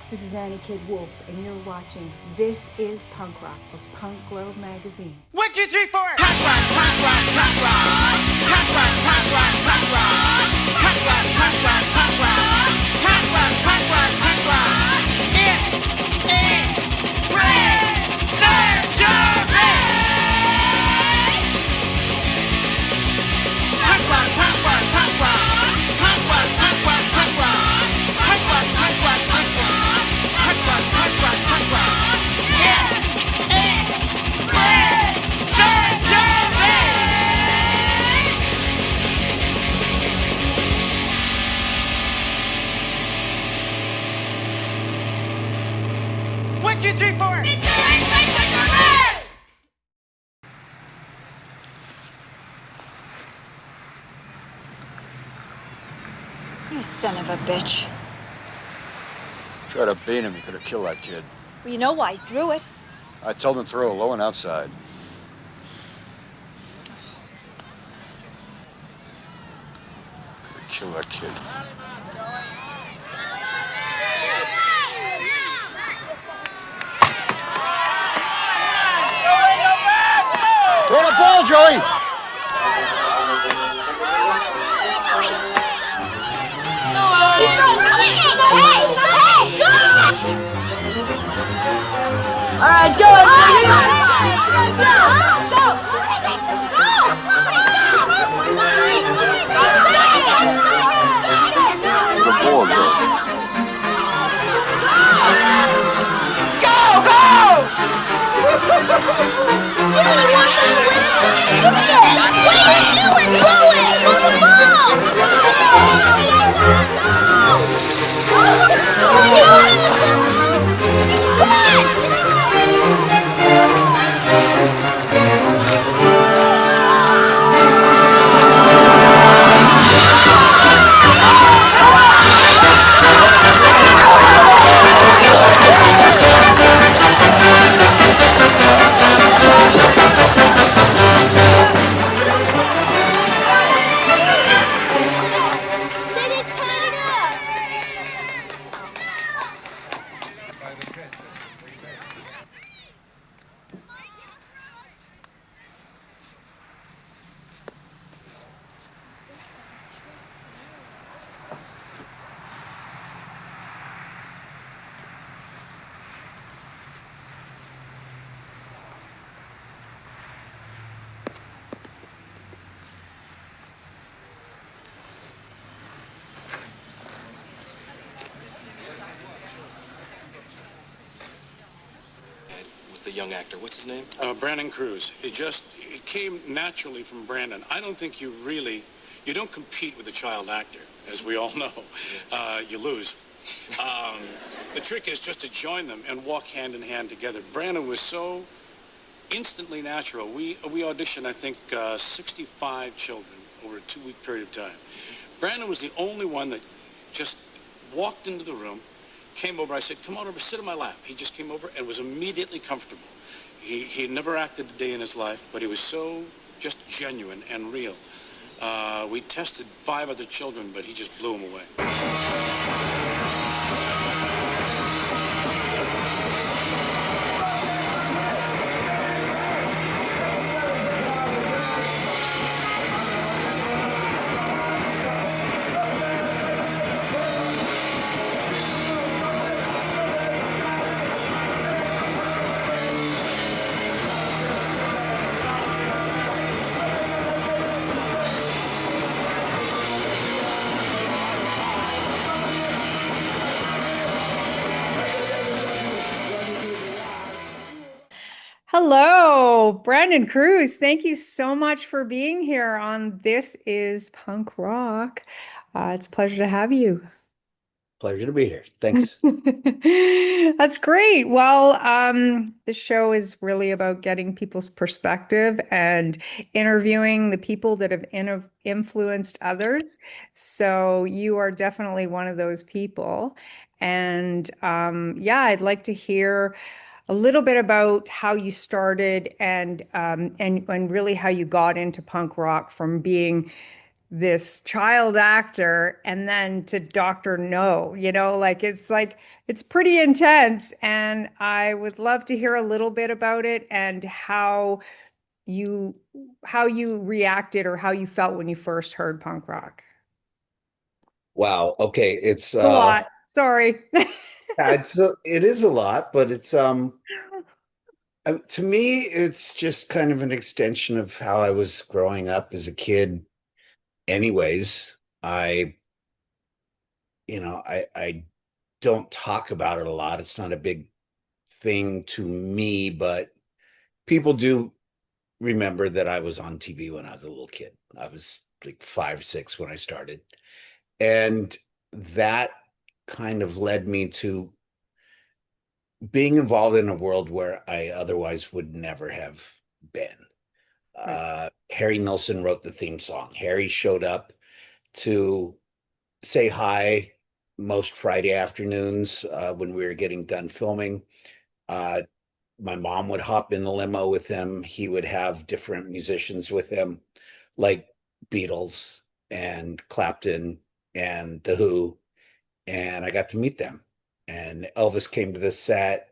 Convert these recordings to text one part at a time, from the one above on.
This is Annie Kid Wolf, and you're watching This Is Punk Rock of Punk Globe Magazine. 1, 2, 3, 4. Punk rock, punk rock, punk rock. Punk rock, punk rock, punk rock. Punk rock, punk rock, punk rock. Punk rock, punk rock, punk rock. It ain't brain surgery. Punk rock, punk rock, punk rock. Punk rock, punk rock, punk rock. Punk rock, punk rock, punk rock. Punk rock, punk rock, punk rock. It ain't brain surgery. One, two, three, four. You son of a bitch. Tried to beat him. He could have killed that kid. Well, you know why he threw it. I told him to throw it low and outside. Could have killed that kid. Throw the ball, Joey! All right, go! Throw the ball, Joey. With the young actor. What's his name? Brandon CRUZ. It came naturally from Brandon. I don't think you don't compete with a child actor, as we all know. You lose. The trick is just to join them and walk hand in hand together. Brandon was so instantly natural. We auditioned, I think, 65 children over a 2-week period of time. Brandon was the only one that just walked into the room, came over. I said, come on over, sit on my lap. He just came over and was immediately comfortable. He had never acted a day in his life, but he was so just genuine and real. We tested 5 other children, but he just blew them away. Hello, Brandon CRUZ. Thank you so much for being here on This Is Punk Rock. It's a pleasure to have you. Pleasure to be here. Thanks. That's great. Well, the show is really about getting people's perspective and interviewing the people that have influenced others. So you are definitely one of those people. And yeah, I'd like to hear a little bit about how you started and really how you got into punk rock from being this child actor and then to Dr. No, like it's pretty intense. And I would love to hear a little bit about it and you how you reacted or how you felt when you first heard punk rock. Wow. Okay. A lot. Sorry. It is a lot, but to me, it's just kind of an extension of how I was growing up as a kid. Anyways, I, I don't talk about it a lot. It's not a big thing to me, but people do remember that I was on TV when I was a little kid. I was like 5, 6 when I started. And that kind of led me to being involved in a world where I otherwise would never have been. Right. Harry Nilsson wrote the theme song. Harry showed up to say hi most Friday afternoons when we were getting done filming. Uh, my mom would hop in the limo with him. He would have different musicians with him, like Beatles and Clapton and The Who, and I got to meet them. And Elvis came to the set,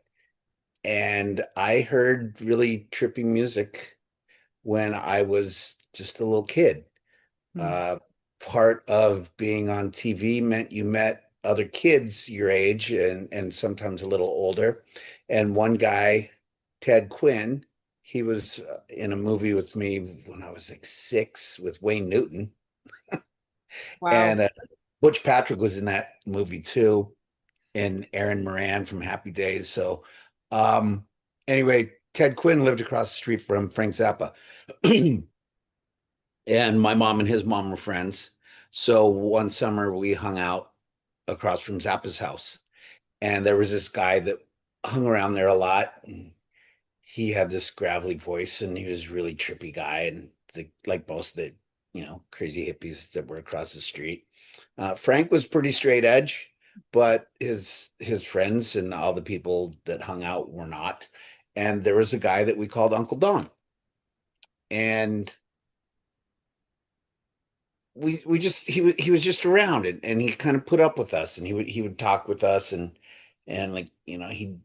and I heard really trippy music when I was just a little kid. Mm. Uh, Part of being on TV meant you met other kids your age and sometimes a little older. And one guy, Ted Quinn, he was in a movie with me when I was like 6 with Wayne Newton. Wow. And Butch Patrick was in that movie too, and Aaron Moran from Happy Days. So, um, anyway, Ted Quinn lived across the street from Frank Zappa. And my mom and his mom were friends. So one summer we hung out across from Zappa's house. And there was this guy that hung around there a lot. And he had this gravelly voice and he was a really trippy guy. And like most of the, crazy hippies that were across the street. Frank was pretty straight edge, but his friends and all the people that hung out were not. And there was a guy that we called Uncle Don. And we just he was just around and he kind of put up with us and he would talk with us and like he'd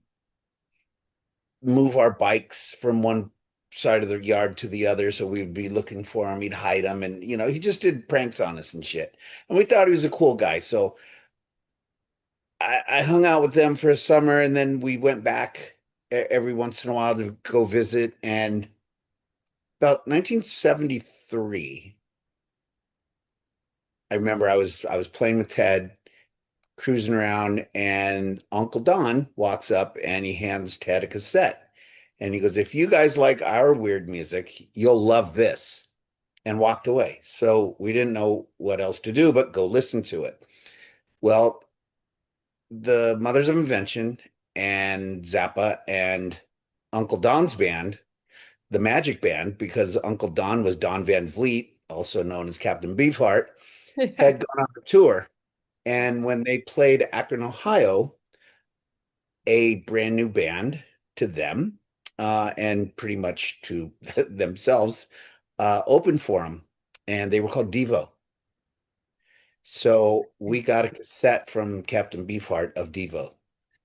move our bikes from one side of the yard to the other so we'd be looking for him. He'd hide them and he just did pranks on us and shit, and we thought he was a cool guy. So I hung out with them for a summer and then we went back every once in a while to go visit. And about 1973, I remember I was playing with Ted, cruising around, and Uncle Don walks up and he hands Ted a cassette. And he goes, "If you guys like our weird music, you'll love this." And walked away. So we didn't know what else to do but go listen to it. Well, the Mothers of Invention and Zappa and Uncle Don's band, the Magic Band, because Uncle Don was Don Van Vliet, also known as Captain Beefheart, Yeah. had gone on a tour. And when they played Akron, Ohio, a brand new band to them, and pretty much to themselves, opened for them. And they were called Devo. So we got a cassette from Captain Beefheart of Devo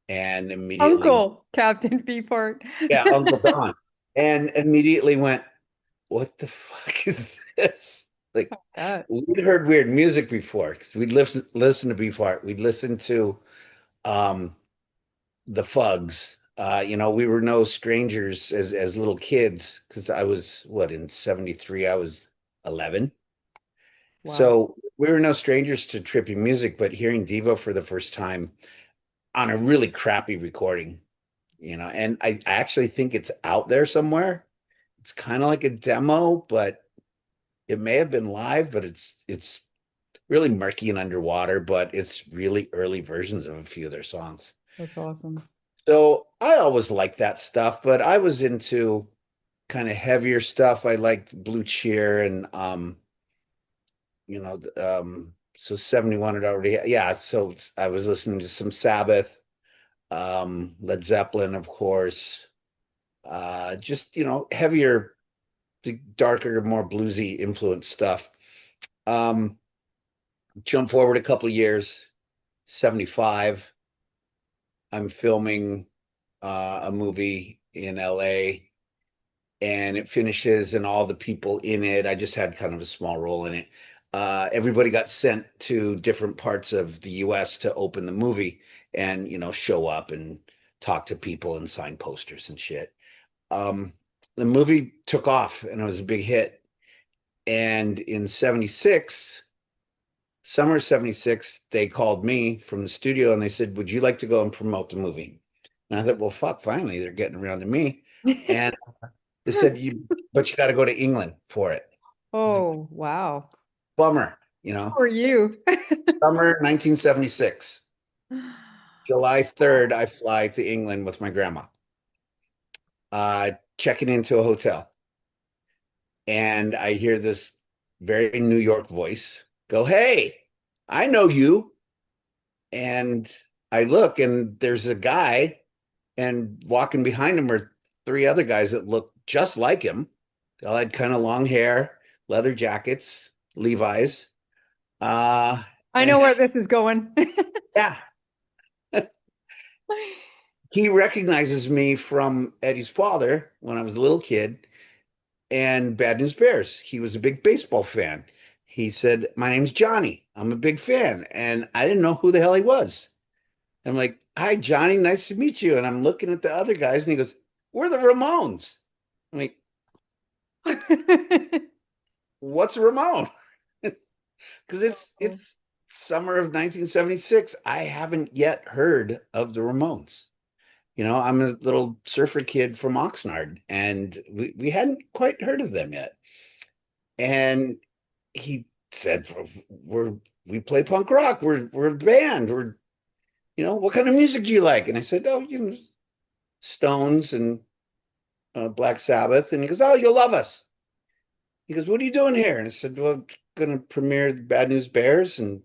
and immediately, Uncle Captain Beefheart. yeah, Uncle Don. And immediately went, "What the fuck is this?" Like, Yeah. we'd heard weird music before because we'd listen to Beefheart. We'd listen to um, the Fugs. We were no strangers as little kids because I was in 73, I was 11. Wow. So we were no strangers to trippy music, but hearing Devo for the first time on a really crappy recording, and I actually think it's out there somewhere. It's kind of like a demo, but it may have been live, but it's really murky and underwater, but it's really early versions of a few of their songs. That's awesome. So I always liked that stuff, but I was into kind of heavier stuff. I liked Blue Cheer and so 71 had already, yeah, so I was listening to some Sabbath, Led Zeppelin, of course, just heavier, darker, more bluesy influenced stuff. Um, jump forward a couple years, 75. I'm filming a movie in LA, and it finishes, and all the people in it, I just had kind of a small role in it. Everybody got sent to different parts of the US to open the movie and, show up and talk to people and sign posters and shit. Um, the movie took off and it was a big hit. And in 76, summer of 76, they called me from the studio and they said, "Would you like to go and promote the movie?" And I thought, well, fuck, finally, they're getting around to me. And they said, but you got to go to England for it. I was like, Oh, wow. bummer, Who are you? Summer 1976, July 3rd, I fly to England with my grandma, checking into a hotel. And I hear this very New York voice go, "Hey, I know you." And I look, and there's a guy, and walking behind him are three other guys that look just like him. They all had kind of long hair, leather jackets, Levi's. I know And where this is going. yeah, he recognizes me from Eddie's father when I was a little kid and Bad News Bears. He was a big baseball fan. He said, "My name's Johnny. I'm a big fan." And I didn't know who the hell he was. I'm like, "Hi, Johnny. Nice to meet you." And I'm looking at the other guys and he goes, "We're the Ramones." I'm like, "What's a Ramone?" Because it's summer of 1976. I haven't yet heard of the Ramones. I'm a little surfer kid from Oxnard, and we hadn't quite heard of them yet. And he said, we play punk rock. We're a band. What kind of music do you like?" And I said, "Oh, Stones and Black Sabbath." And he goes, "Oh, you'll love us." He goes, "What are you doing here?" And I said, "Well, I'm gonna premiere the Bad News Bears." And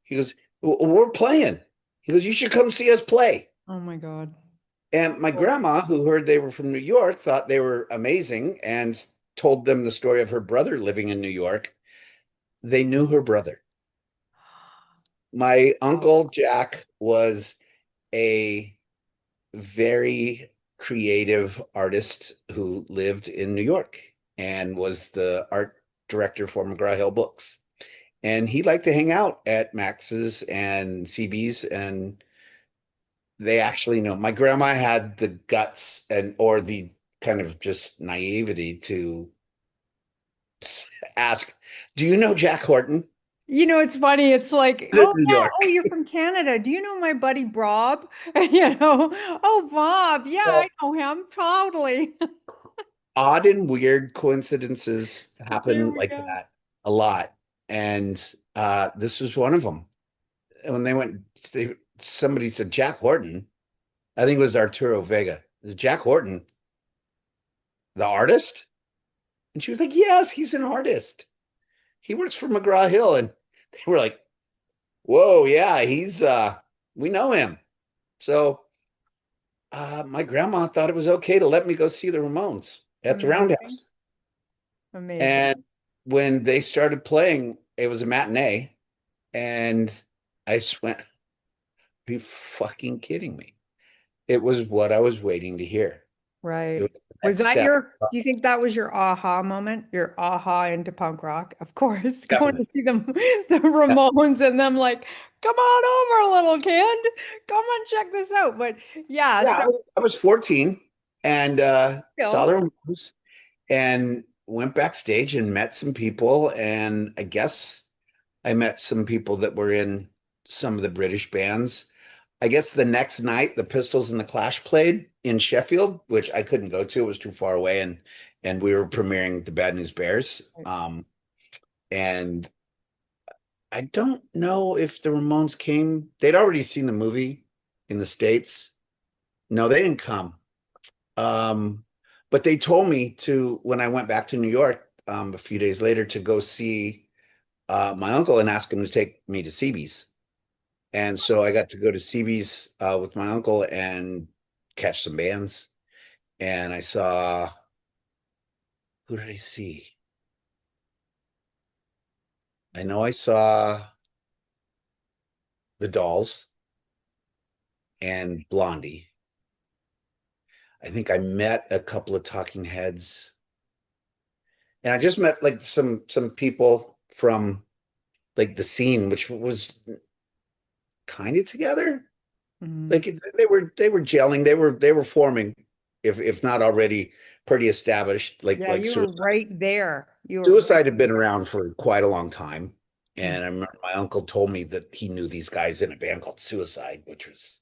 he goes, We're playing." He goes, "You should come see us play." Oh my God. And my grandma, who heard they were from New York, thought they were amazing and told them the story of her brother living in New York. They knew her brother. My uncle Jack was a very creative artist who lived in New York and was the art director for McGraw-Hill Books. And he liked to hang out at Max's and CB's, and they actually know. My grandma had the guts or the kind of just naivety to ask, "Do you know Jack Horton?" It's funny. It's like, In oh New yeah, York. oh, you're from Canada. Do you know my buddy Bob? Oh Bob, yeah, I Well, know him totally. odd and weird coincidences There happen we like go. that a lot. And this was one of them. And when somebody said Jack Horton. I think it was Arturo Vega. Jack Horton, the artist? And she was like, "Yes, he's an artist. He works for McGraw-Hill." And they were like, "Whoa, yeah, we know him." So my grandma thought it was okay to let me go see the Ramones at the Amazing. Roundhouse. Amazing. And when they started playing, it was a matinee. And I just went, "Are you fucking kidding me?" It was what I was waiting to hear. It Right. was the Was next that step. do you think that was your aha moment? Your aha into punk rock? Of course, going to Definitely. see them, the Ramones, and them like, come on over, little kid. Come on, check this out. But yeah, Yeah, so I was 14 and saw Phil, the Ramones and went backstage and met some people. And I guess I met some people that were in some of the British bands. I guess the next night, the Pistols and the Clash played in Sheffield, which I couldn't go to. It was too far away, and we were premiering the Bad News Bears. And I don't know if the Ramones came. They'd already seen the movie in the States. No, they didn't come. Um, but they told me to, when I went back to New York a few days later, to go see my uncle and ask him to take me to CB's. And so I got to go to CB's with my uncle and catch some bands. And I saw, who did I see? I know I saw the Dolls and Blondie. I think I met a couple of Talking Heads, and I just met like some people from like the scene, which was kind of together. Mhm. Like they were gelling, they were forming, if not already pretty established. Yeah, Like you were suicide. right there. You were right Suicide had been there. around for quite a long time, Mm. and I remember my uncle told me that he knew these guys in a band called Suicide, which was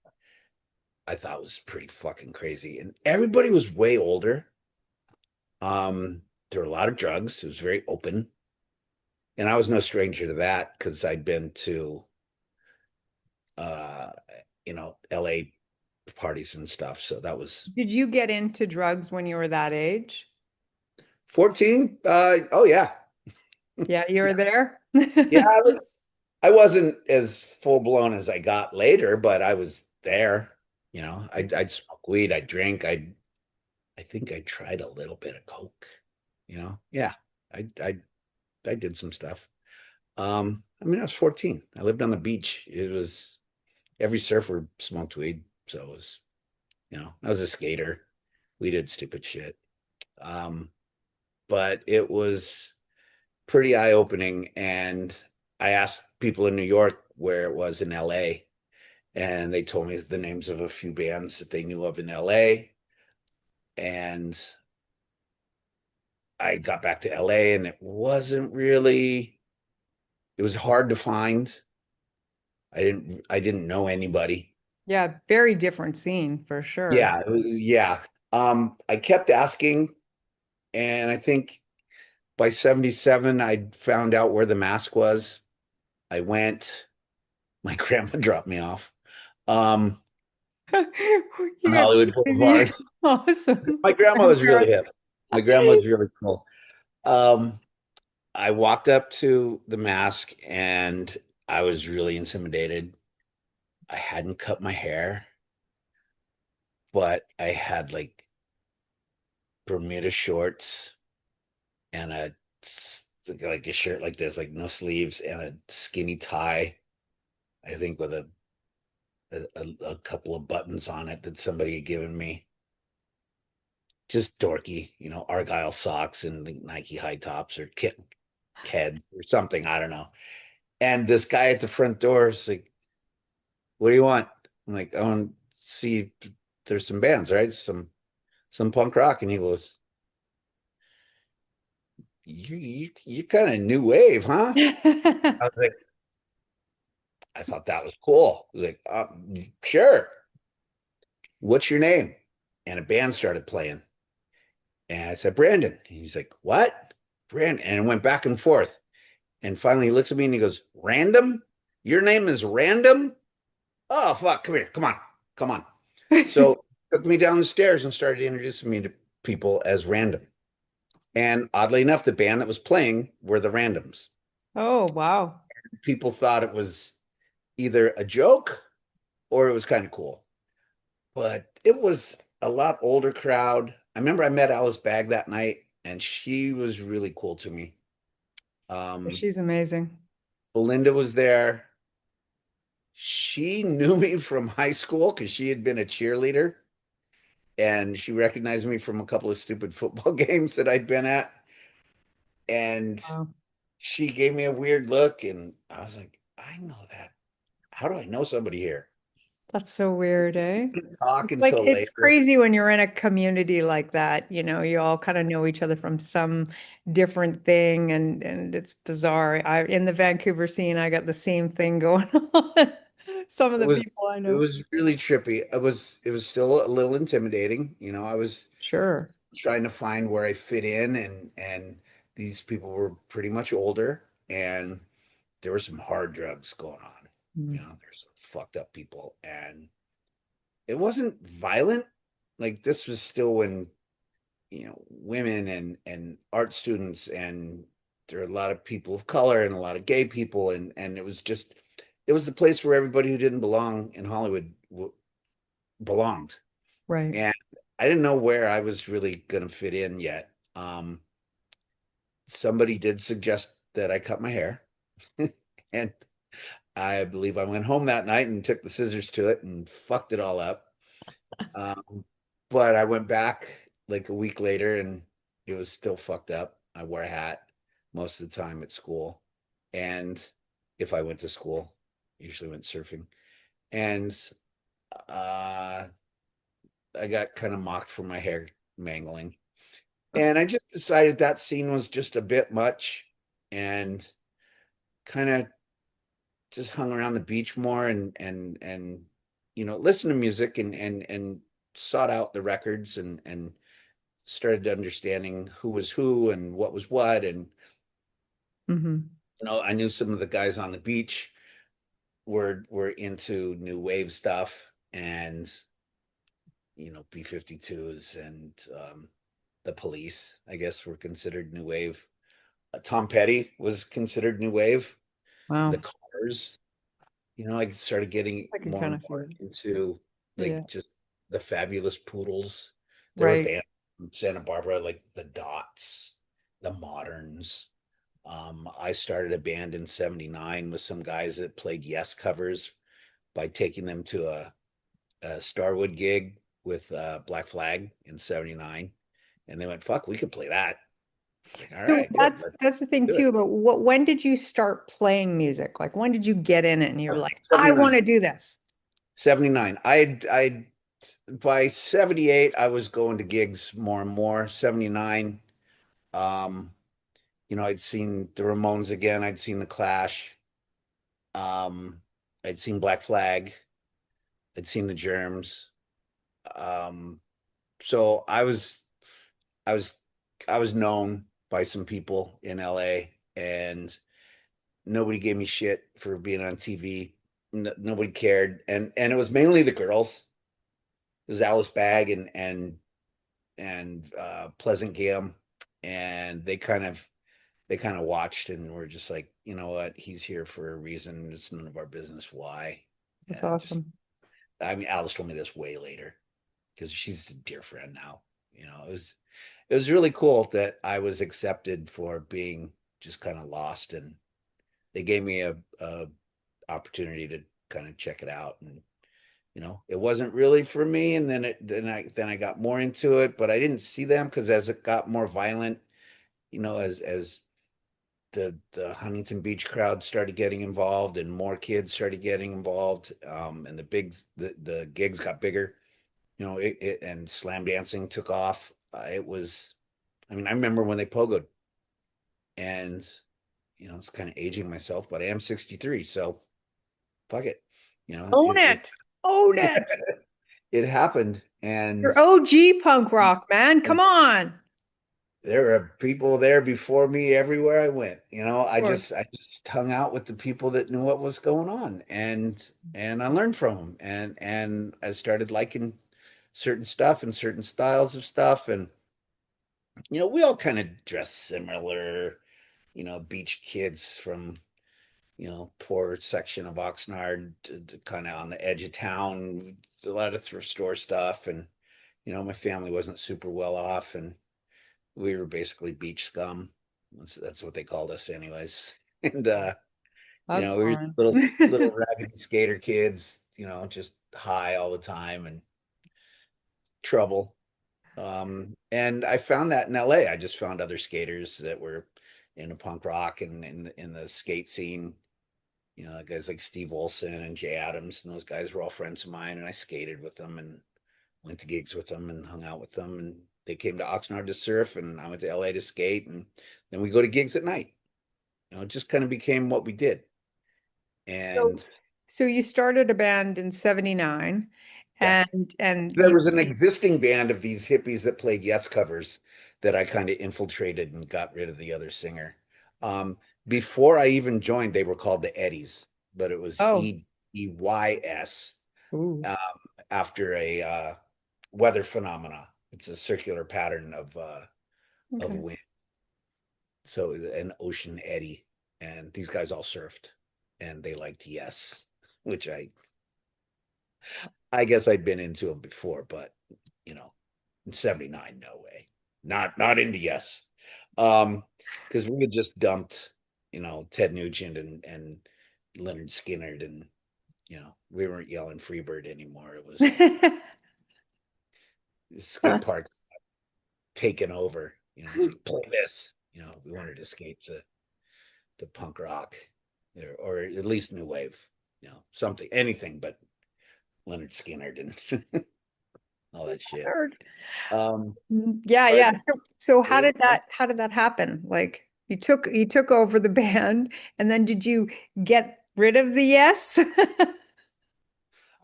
I thought was pretty fucking crazy. And everybody was way older. There were a lot of drugs. It was very open. And I was no stranger to that because I'd been to uh, LA parties and stuff. So that was Did you get into drugs when you were that age? 14. Oh yeah. Yeah, you were there? Yeah, I wasn't as full blown as I got later, but I was there. I'd smoke weed, I'd drink, I think I tried a little bit of coke, Yeah. I I I did some stuff. I mean, I was 14. I lived on the beach. It was every surfer smoked weed. So it was, I was a skater. We did stupid shit. Um, but it was pretty eye-opening. And I asked people in New York where it was in LA, and they told me the names of a few bands that they knew of in LA. And I got back to LA and it was hard to find. I didn't know anybody. Yeah, very different scene for sure. Yeah. I kept asking, and I think by 77, I found out where the mask was. I went, my grandma dropped me off You on got Hollywood crazy. Boulevard. Awesome. My grandma was really Grandparents. hip. My grandma was really cool. Um, I walked up to the mask and I was really intimidated. I hadn't cut my hair, but I had like Bermuda shorts and like a shirt like this, like no sleeves, and a skinny tie. I think with a couple of buttons on it that somebody had given me. Just dorky, Argyle socks and the Nike high tops or Keds or something. I don't know. And this guy at the front door is like, "What do you want?" I'm like, "I want to see. There's some bands, right? Some punk rock." And he goes, "You kind of new wave, huh?" I was like, I thought that was cool. He was like, sure. What's your name? And a band started playing. And I said, Brandon. And he's like, what? Brandon. And it went back and forth. And finally he looks at me and he goes, Random? Your name is Random? Oh, fuck. Come here. Come on. Come on. So took me down the stairs and started introducing me to people as Random. And oddly enough, the band that was playing were the Randoms. Oh, wow. People thought it was either a joke or it was kind of cool. But it was a lot older crowd. I remember I met Alice Bag that night, and she was really cool to me. Um, She's amazing. Belinda was there. She knew me from high school because she had been a cheerleader, and she recognized me from a couple of stupid football games that I'd been at. And Wow. she gave me a weird look, and I was like, I know that. How do I know somebody here? That's so weird, eh? Didn't talk Like until it's later. crazy when you're in a community like that, you all kind of know each other from some different thing and it's bizarre. I in the Vancouver scene, I got the same thing going on. Some of It the was people I it know. was really trippy. It was still a little intimidating. I was Sure. trying to find where I fit in, and these people were pretty much older, and there were some hard drugs going on. Mm. There's some fucked up people, and it wasn't violent. Like this was still when, women and art students, and there were a lot of people of color and a lot of gay people, and it was the place where everybody who didn't belong in Hollywood belonged. Right. And I didn't know where I was really going to fit in yet. Somebody did suggest that I cut my hair. And I believe I went home that night and took the scissors to it and fucked it all up. Um, but I went back like a week later and it was still fucked up. I wore a hat most of the time at school. And if I went to school, usually went surfing. And uh, I got kind of mocked for my hair mangling. And I just decided that scene was just a bit much and kind of just hung around the beach more and listened to music and sought out the records and started understanding who was who and what was what. And Hmm. I knew some of the guys on the beach were into new wave stuff and B-52s and the Police, I guess, were considered new wave. Tom Petty was considered new wave. The Wow. Cars, I started getting I can more kind and of see more it. into Yeah. like just the Fabulous Poodles. There were Right. bands from Santa Barbara like the Dots, the Moderns. I started a band in '79 with some guys that played Yes covers by taking them to a Starwood gig with Black Flag in '79, and they went, "Fuck, we could play that." Like, all So right, good, that's let's that's the thing do it. too about when did you start playing music? Like when did you get in it and you're like, I want 79. to do this? 79. I by 78 I was going to gigs more and more. 79, um, I'd seen the Ramones again, I'd seen the Clash, um, I'd seen Black Flag, I'd seen the Germs. Um, so I was I was known by some people in LA and nobody gave me shit for being on TV. Nobody cared. And it was mainly the girls. It was Alice Bag and Pleasant Gale, and they kind of watched and were just like, you know what, he's here for a reason. It's none of our business why. That's And just, awesome. I mean, Alice told me this way later because she's a dear friend now. It was really cool that I was accepted for being just kind of lost, and they gave me a opportunity to kind of check it out. And it wasn't really for me, and then I got more into it, but I didn't see them because as it got more violent, as the Huntington Beach crowd started getting involved and more kids started getting involved, and the gigs got bigger, and slam dancing took off. I mean, I remember when they pogoed, and it's kind of aging myself, but I am 63, so fuck it, you know, Own it it it. Own it. it happened, and You're OG punk rock, man. Come on. Of there are people there before me everywhere I went. I course. just hung out with the people that knew what was going on, and I learned from them, and I started liking certain stuff and certain styles of stuff, and we all kind of dress similar, beach kids from poor section of Oxnard to kind of on the edge of town, a lot of thrift store stuff, and my family wasn't super well off, and we were basically beach scum. That's what they called us, anyways. And That's we were fine. little raggedy skater kids, just high all the time and trouble. And I found that in LA. I just found other skaters that were into punk rock and in the skate scene. Guys like Steve Olson and Jay Adams, and those guys were all friends of mine, and I skated with them and went to gigs with them and hung out with them. And they came to Oxnard to surf, and I went to LA to skate, and then we go to gigs at night. It just kind of became what we did. So, And so you started a band in 79 yeah, and there you was an existing band of these hippies that played Yes covers that I kind of infiltrated and got rid of the other singer. Um, Before I even joined, they were called the Eddies, but it was oh, EYS, ooh, um, after a weather phenomena. It's a circular pattern of okay. wind. So an ocean eddy, and these guys all surfed, and they liked Yes, which I guess I'd been into them before, but you know, in '79, no way, not into Yes, because we had just dumped Ted Nugent and Leonard Skinner, and we weren't yelling Freebird anymore. It was the skate park taken over. It's like, play this. We wanted to skate to punk rock, or at least new wave. Something, anything but Leonard Skinner and all that shit. Yeah, But yeah. So it, how did that happen? Like you took over the band, and then did you get rid of the Yes?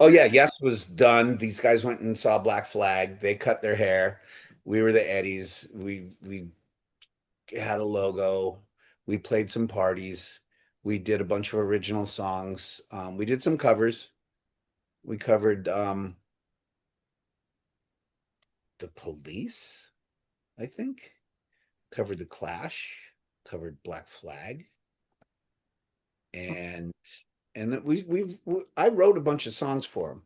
oh yeah, Yes was done. These guys went and saw Black Flag. They cut their hair. We were the Eddies. We had a logo. We played some parties. We did a bunch of original songs. We did some covers. We covered the Police, I think. Covered the Clash. Covered Black Flag. And that I wrote a bunch of songs for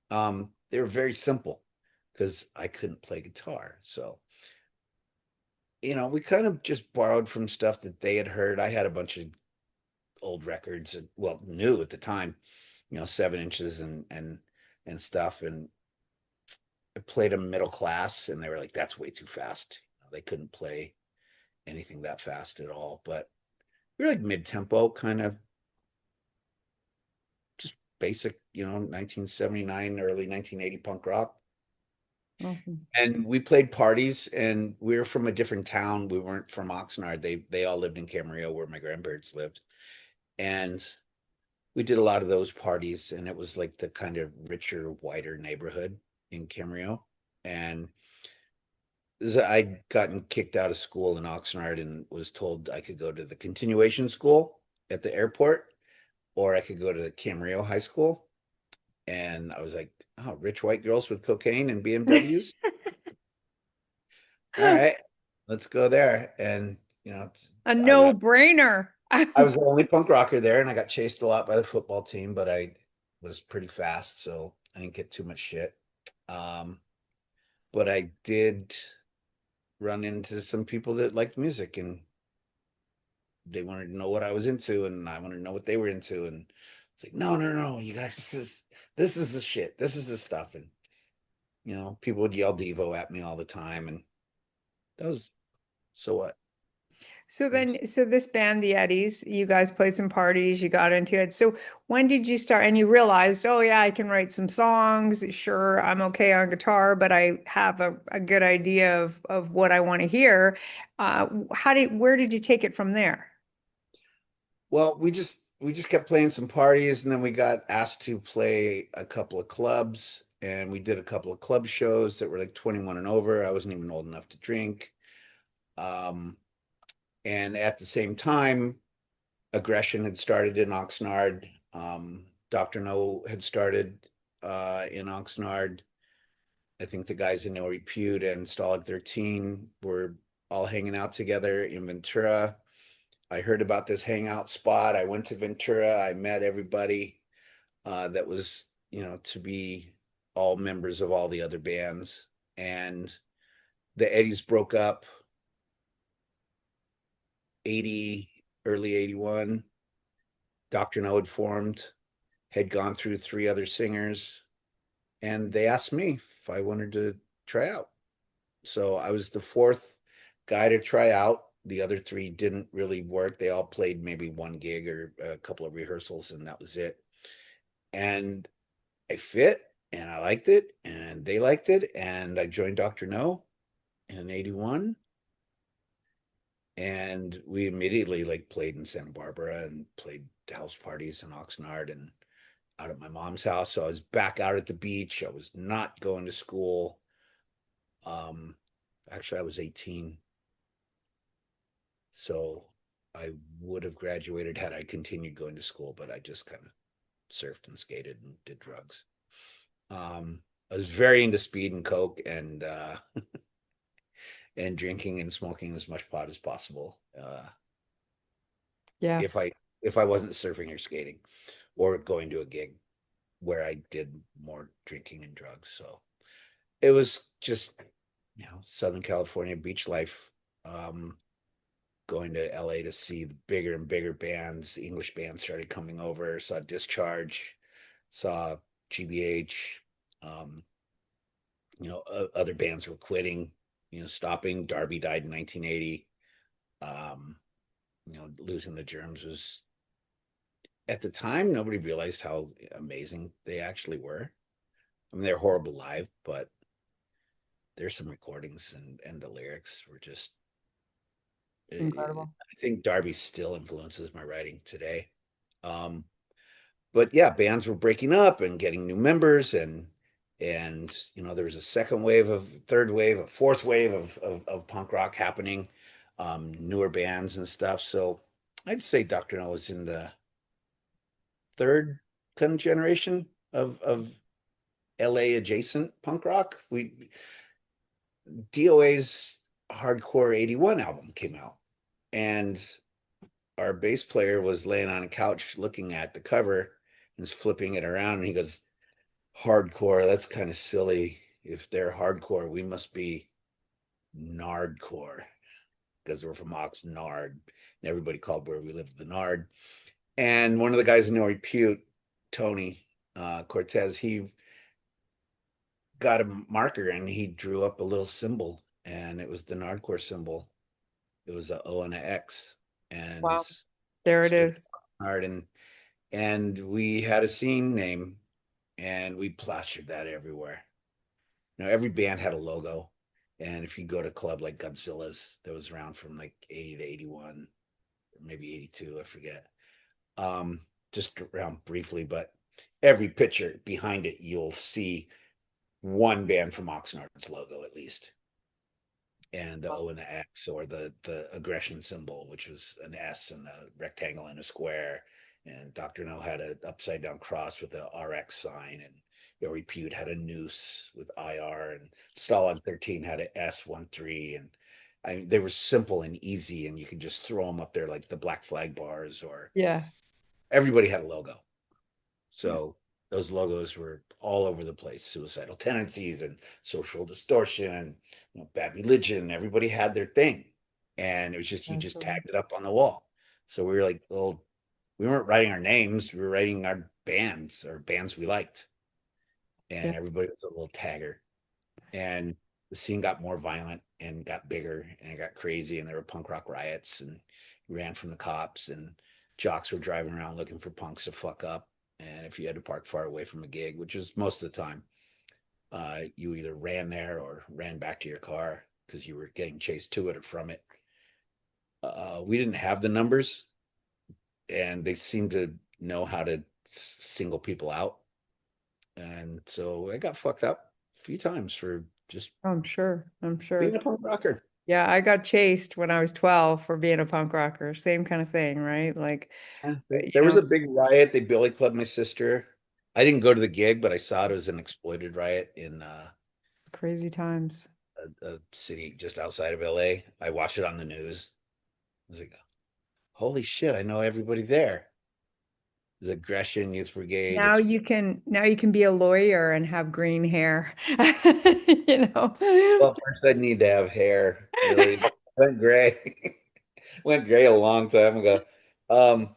them. They were very simple because I couldn't play guitar. So, we kind of just borrowed from stuff that they had heard. I had a bunch of old records, and well, new at the time, 7 inches and stuff. And I played them middle class, and they were like, "That's way too fast." They couldn't play anything that fast at all. But we were like mid tempo, kind of just basic, 1979, early 1980 punk rock. Awesome. And we played parties, and we were from a different town. We weren't from Oxnard. They all lived in Camarillo, where my grandparents lived. And we did a lot of those parties, and it was like the kind of richer, whiter neighborhood in Camarillo. And I'd gotten kicked out of school in Oxnard and was told I could go to the continuation school at the airport, or I could go to the Camarillo High School. And I was like, oh, rich white girls with cocaine and BMWs. All right, let's go there. And A I got no-brainer. I was the only punk rocker there, and I got chased a lot by the football team, but I was pretty fast, so I didn't get too much shit. Um, but I did run into some people that liked music, and they wanted to know what I was into, and I wanted to know what they were into, and it's like, no, no, no, you guys, this is the shit, this is the stuff, and people would yell Devo at me all the time, and that was so what. So this band, the Eddies, you guys played some parties, you got into it. So when did you start? And you realized, oh yeah, I can write some songs. Sure, I'm okay on guitar, but I have a good idea of what I want to hear. Where did you take it from there? Well, we just kept playing some parties, and then we got asked to play a couple of clubs, and we did a couple of club shows that were like 21 and over. I wasn't even old enough to drink. Um, and at the same time, aggression had started in Oxnard. Dr. No had started in Oxnard. I think the guys in No Repute and Stalag 13 were all hanging out together in Ventura. I heard about this hangout spot. I went to Ventura. I met everybody that was, to be all members of all the other bands. And the Eddies broke up 80, early 81. Dr. No had formed, had gone through 3 other singers, and they asked me if I wanted to try out. So I was the fourth guy to try out. The other 3 didn't really work. They all played maybe one gig or a couple of rehearsals, and that was it. And I fit, and I liked it, and they liked it, and I joined Dr. No in 81. And we immediately like played in Santa Barbara and played house parties in Oxnard and out at my mom's house. So I was back out at the beach. I was not going to school. Um, Actually, I was 18. So I would have graduated had I continued going to school, but I just kind of surfed and skated and did drugs. I was very into speed and coke and drinking and smoking as much pot as possible. Yeah. If I wasn't surfing or skating or going to a gig where I did more drinking and drugs. So it was just, Southern California beach life. going to LA to see the bigger and bigger bands. English bands started coming over. Saw Discharge, saw GBH. Um, other bands were quitting, stopping. Darby died in 1980. Um, Losing the Germs was, at the time, nobody realized how amazing they actually were. I mean, they're horrible live, but there's some recordings and the lyrics were just, Incredible. I think Darby still influences my writing today. Um, but yeah, bands were breaking up and getting new members, and there was a second wave, of third wave, a fourth wave of punk rock happening, newer bands and stuff. So I'd say Dr. No was in the third kind of generation of LA adjacent punk rock. We DOA's Hardcore 81 album came out, and our bass player was laying on a couch looking at the cover and was flipping it around, and he goes, "Hardcore, that's kind of silly. If they're hardcore, we must be nardcore, because we're from Oxnard." And everybody called where we lived the Nard. And one of the guys in No Repute, Tony Cortez, he got a marker and he drew up a little symbol, and it was the nardcore symbol. It was a O and a X, and Wow. There it stood is. hard. And we had a scene name, and we plastered that everywhere. Every band had a logo, and if you go to a club like Godzilla's, that was around from like 80 to 81, or maybe 82, I forget. Just around briefly, but every picture behind it, you'll see one band from Oxnard's logo at least, and the O and the X, or the aggression symbol, which was an S and a rectangle and a square. And Dr. No had an upside down cross with the RX sign, and Your Repute had a noose with IR, and Stalag 13 had an S13. And they were simple and easy, and you could just throw them up there like the Black Flag bars, or Yeah. everybody had a logo. Yeah. So those logos were all over the place. Suicidal Tendencies and Social Distortion, Bad Religion. Everybody had their thing, and it was just, you just Absolutely. tagged it up on the wall. So we were like, well, we weren't writing our names; we were writing our bands, or bands we liked, Yeah. and everybody was a little tagger. And the scene got more violent and got bigger, and it got crazy, and there were punk rock riots, and ran from the cops, and jocks were driving around looking for punks to fuck up. And if you had to park far away from a gig, which is most of the time, you either ran there or ran back to your car because you were getting chased to it or from it. We didn't have the numbers, and they seemed to know how to single people out. And so I got fucked up a few times for just I'm sure. I'm being sure. a punk rocker. Yeah, I got chased when I was 12 for being a punk rocker. Same kind of thing, right? Like, Yeah, you there was know, a big riot. They billy clubbed my sister. I didn't go to the gig, but I saw it as an exploited riot in crazy times. a city just outside of LA. I watched it on the news. I was like, holy shit, I know everybody there. There's Aggression Youth Brigade. It's, Now you can be a lawyer and have green hair. You know. well, first I'd need to have hair. Really went gray. Went gray a long time ago. Um,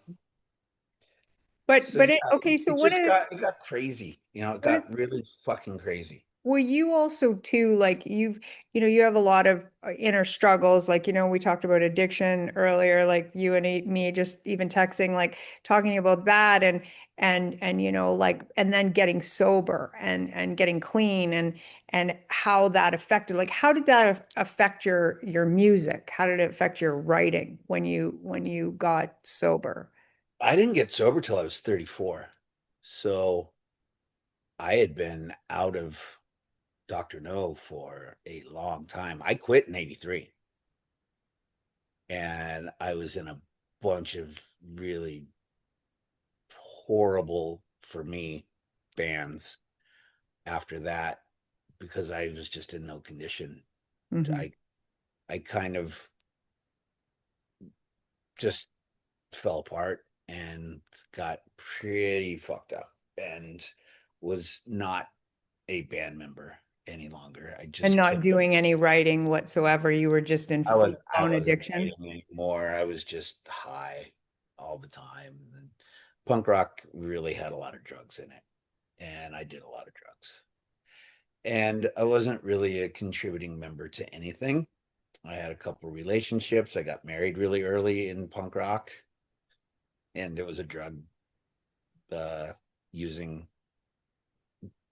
so But yeah, okay, so it just got crazy. It what got really fucking crazy. well, you also too, like you have a lot of inner struggles. Like, we talked about addiction earlier, like you and me just even texting, like talking about that and like, and then getting sober and getting clean and how that affected, like, how did that affect your music? How did it affect your writing when you got sober? I didn't get sober till I was 34. So I had been out of Dr. No for a long time. I quit in 83, and I was in a bunch of really horrible for me bands after that, because I was just in no condition. Hmm. I kind of just fell apart and got pretty fucked up, and was not a band member any longer. where I And just not couldn't. doing any writing whatsoever. You were just in I full-blown wasn't addiction. writing anymore. I was just high all the time. And punk rock really had a lot of drugs in it, and I did a lot of drugs. And I wasn't really a contributing member to anything. I had a couple relationships. I got married really early in punk rock, and it was a drug uh, using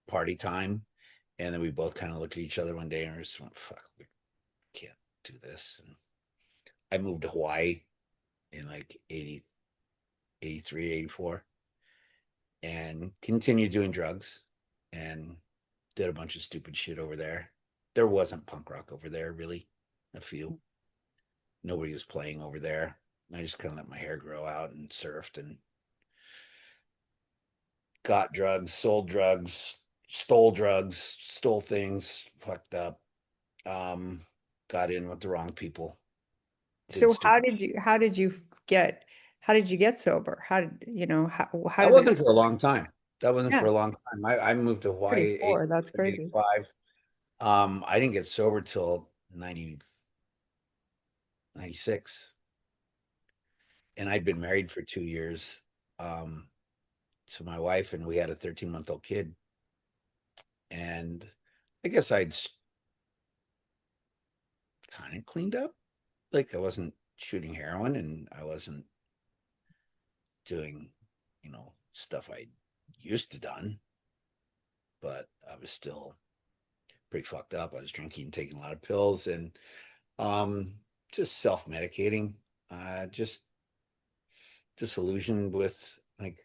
party time. And then we both kind of looked at each other one day and we just went, fuck, we can't do this. And I moved to Hawaii in like 80, 83, 84, and continued doing drugs and did a bunch of stupid shit over there. There wasn't punk rock over there, really. A few. Nobody was playing over there. I just kind of let my hair grow out and surfed and got drugs, stole things, fucked up, um, got in with the wrong people, did So stupid. how did you get sober? How did, how That did that, wasn't for a long time. That wasn't for yeah, a long time. I moved to Hawaii 34, that's crazy. 85. I didn't get sober till 96, and I'd been married for 2 years um, to my wife, and we had a 13-month-old kid. And I guess I'd kind of cleaned up. Like I wasn't shooting heroin, and I wasn't doing, stuff I used to done, but I was still pretty fucked up. I was drinking, taking a lot of pills, and um, just self-medicating. Just disillusioned with like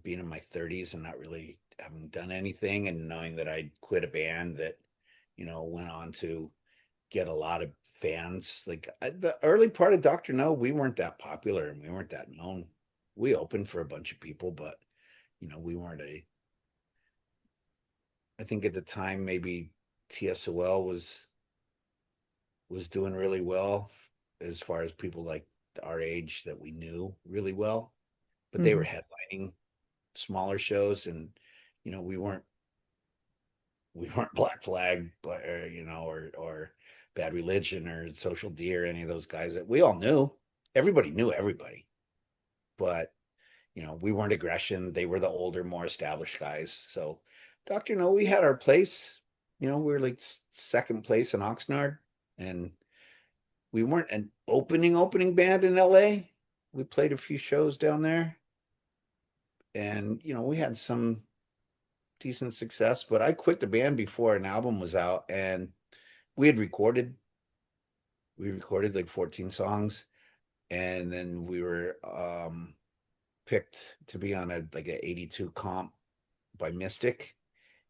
being in my 30s and not really having done anything, and knowing that I'd quit a band that went on to get a lot of fans. Like the early part of Dr. No, we weren't that popular and we weren't that known. We opened for a bunch of people, but we weren't a. I think at the time maybe TSOL was doing really well as far as people like our age that we knew really well, but they were Mhm. headlining smaller shows, and we weren't Black Flag, but or Bad Religion or Social D or any of those guys that we all knew. Everybody knew everybody, but we weren't Aggression. They were the older, more established guys. So Dr. No, we had our place. We were like second place in Oxnard, and we weren't an opening band in LA. We played a few shows down there, and we had some decent success, but I quit the band before an album was out, and we had recorded like 14 songs, and then we were picked to be on a like a 82 comp by Mystic,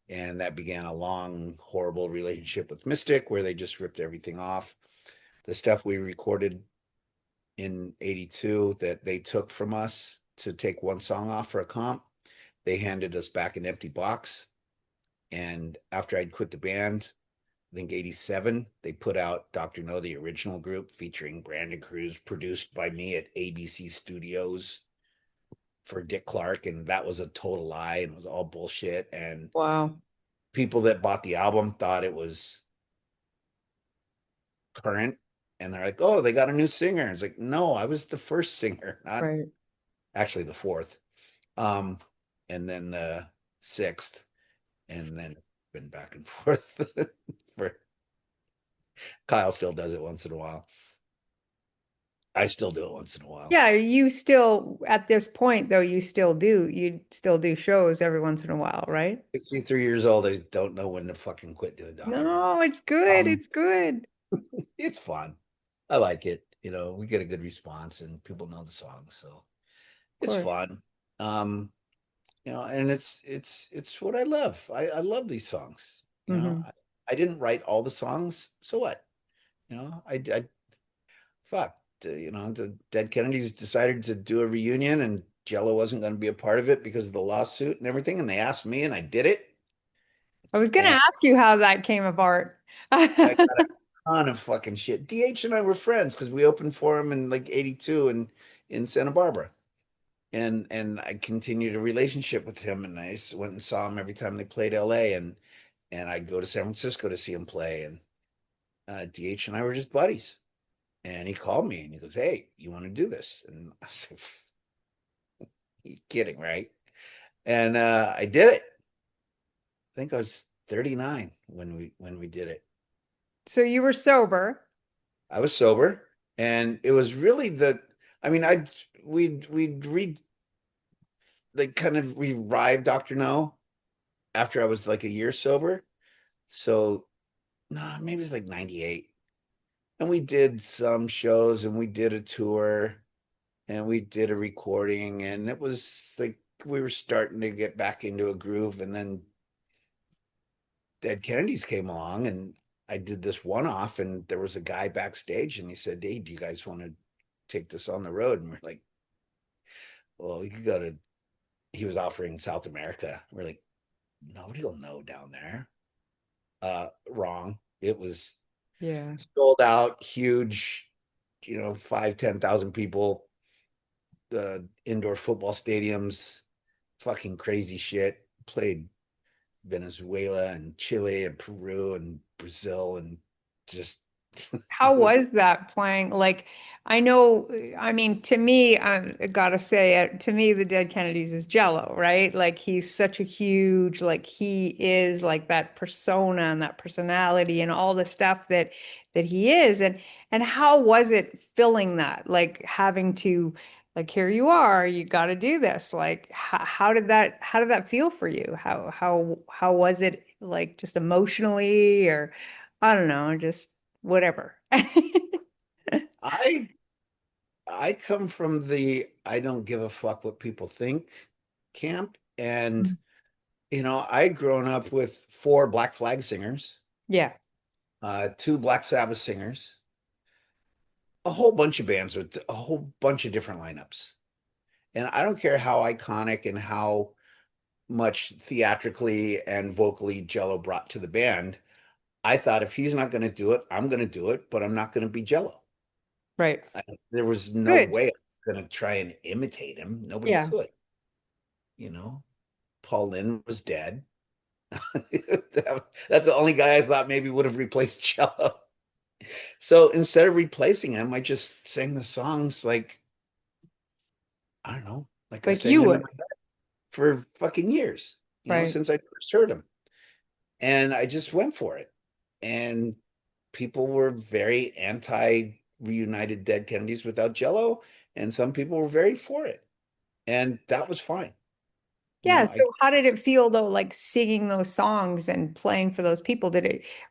and that began a long horrible relationship with Mystic where they just ripped everything off. The stuff we recorded in 82 that they took from us to take one song off for a comp, they handed us back an empty box. And after I'd quit the band, I think 87, they put out Dr. No, the original group featuring Brandon Cruz, produced by me at ABC Studios for Dick Clark. And that was a total lie and was all bullshit. And Wow. people that bought the album thought it was current. And they're like, oh, they got a new singer. It's like, no, I was the first singer, not Right. actually the fourth. Um, and then the sixth. And then it's been back and forth for Kyle still does it once in a while. I still do it once in a while. Yeah, you still, at this point though, you still do shows every once in a while, right? 63 years old. I don't know when to fucking quit doing Dr. No. No, it's good. Um, It's good. it's fun. I like it. We get a good response and people know the song, so Of it's course. fun. Um, and it's what I love. I love these songs. Hmm. I didn't write all the songs, so what? I fuck. The Dead Kennedys decided to do a reunion, and Jello wasn't going to be a part of it because of the lawsuit and everything. And they asked me, and I did it. I was gonna And ask you how that came apart. I got a ton of fucking shit. DH and I were friends because we opened for him in like 82 in Santa Barbara. And I continued a relationship with him, and I went and saw him every time they played LA. And and I'd go to San Francisco to see him play. And DH and I were just buddies. And he called me and he goes, "Hey, you want to do this?" And I was like, "You kidding, right?" And I did it. I think I was 39 when we did it. So you were sober. I was sober, and it was really I mean, we'd read, like, kind of revived Dr. No after I was like a year sober. So no, maybe it's like 98. And we did some shows and we did a tour and we did a recording, and it was like we were starting to get back into a groove. And then Dead Kennedys came along, and I did this one off, and there was a guy backstage and he said, "Hey, do you guys want to take this on the road?" And we're like, "Well, you could go to," he was offering South America. We're like, "Nobody will know down there." Wrong. It was Yeah. sold out, huge, 5, 10,000 people, indoor football stadiums, fucking crazy shit. Played Venezuela and Chile and Peru and Brazil and just How was that playing? Like, I know, I mean, to me, I gotta say it, to me, the Dead Kennedys is Jello, right? Like, he's such a huge, like, he is like that persona and that personality and all the stuff that he is. And how was it filling that? Like, having to, like, here you are, you got to do this. Like, how did that feel for you? How was it, like, just emotionally, or I don't know, just whatever. I I come from the I don't give a fuck what people think camp. And I'd grown up with 4 Black Flag singers, Yeah, 2 Black Sabbath singers, a whole bunch of bands with a whole bunch of different lineups. And I don't care how iconic and how much theatrically and vocally Jello brought to the band. I thought, if he's not going to do it, I'm going to do it, but I'm not going to be Jello. right. There was no Good. way I was going to try and imitate him. Nobody Yeah. could. You know, Paul Lynde was dead. That's the only guy I thought maybe would have replaced Jello. So instead of replacing him, I just sang the songs like, I don't know, like I Like sang you them in would. my head for fucking years, Right. since I first heard him. And I just went for it. And people were very anti reunited Dead Kennedys without Jello, and some people were very for it. And that was fine. Yeah. So I how did it feel though, like singing those songs and playing for those people?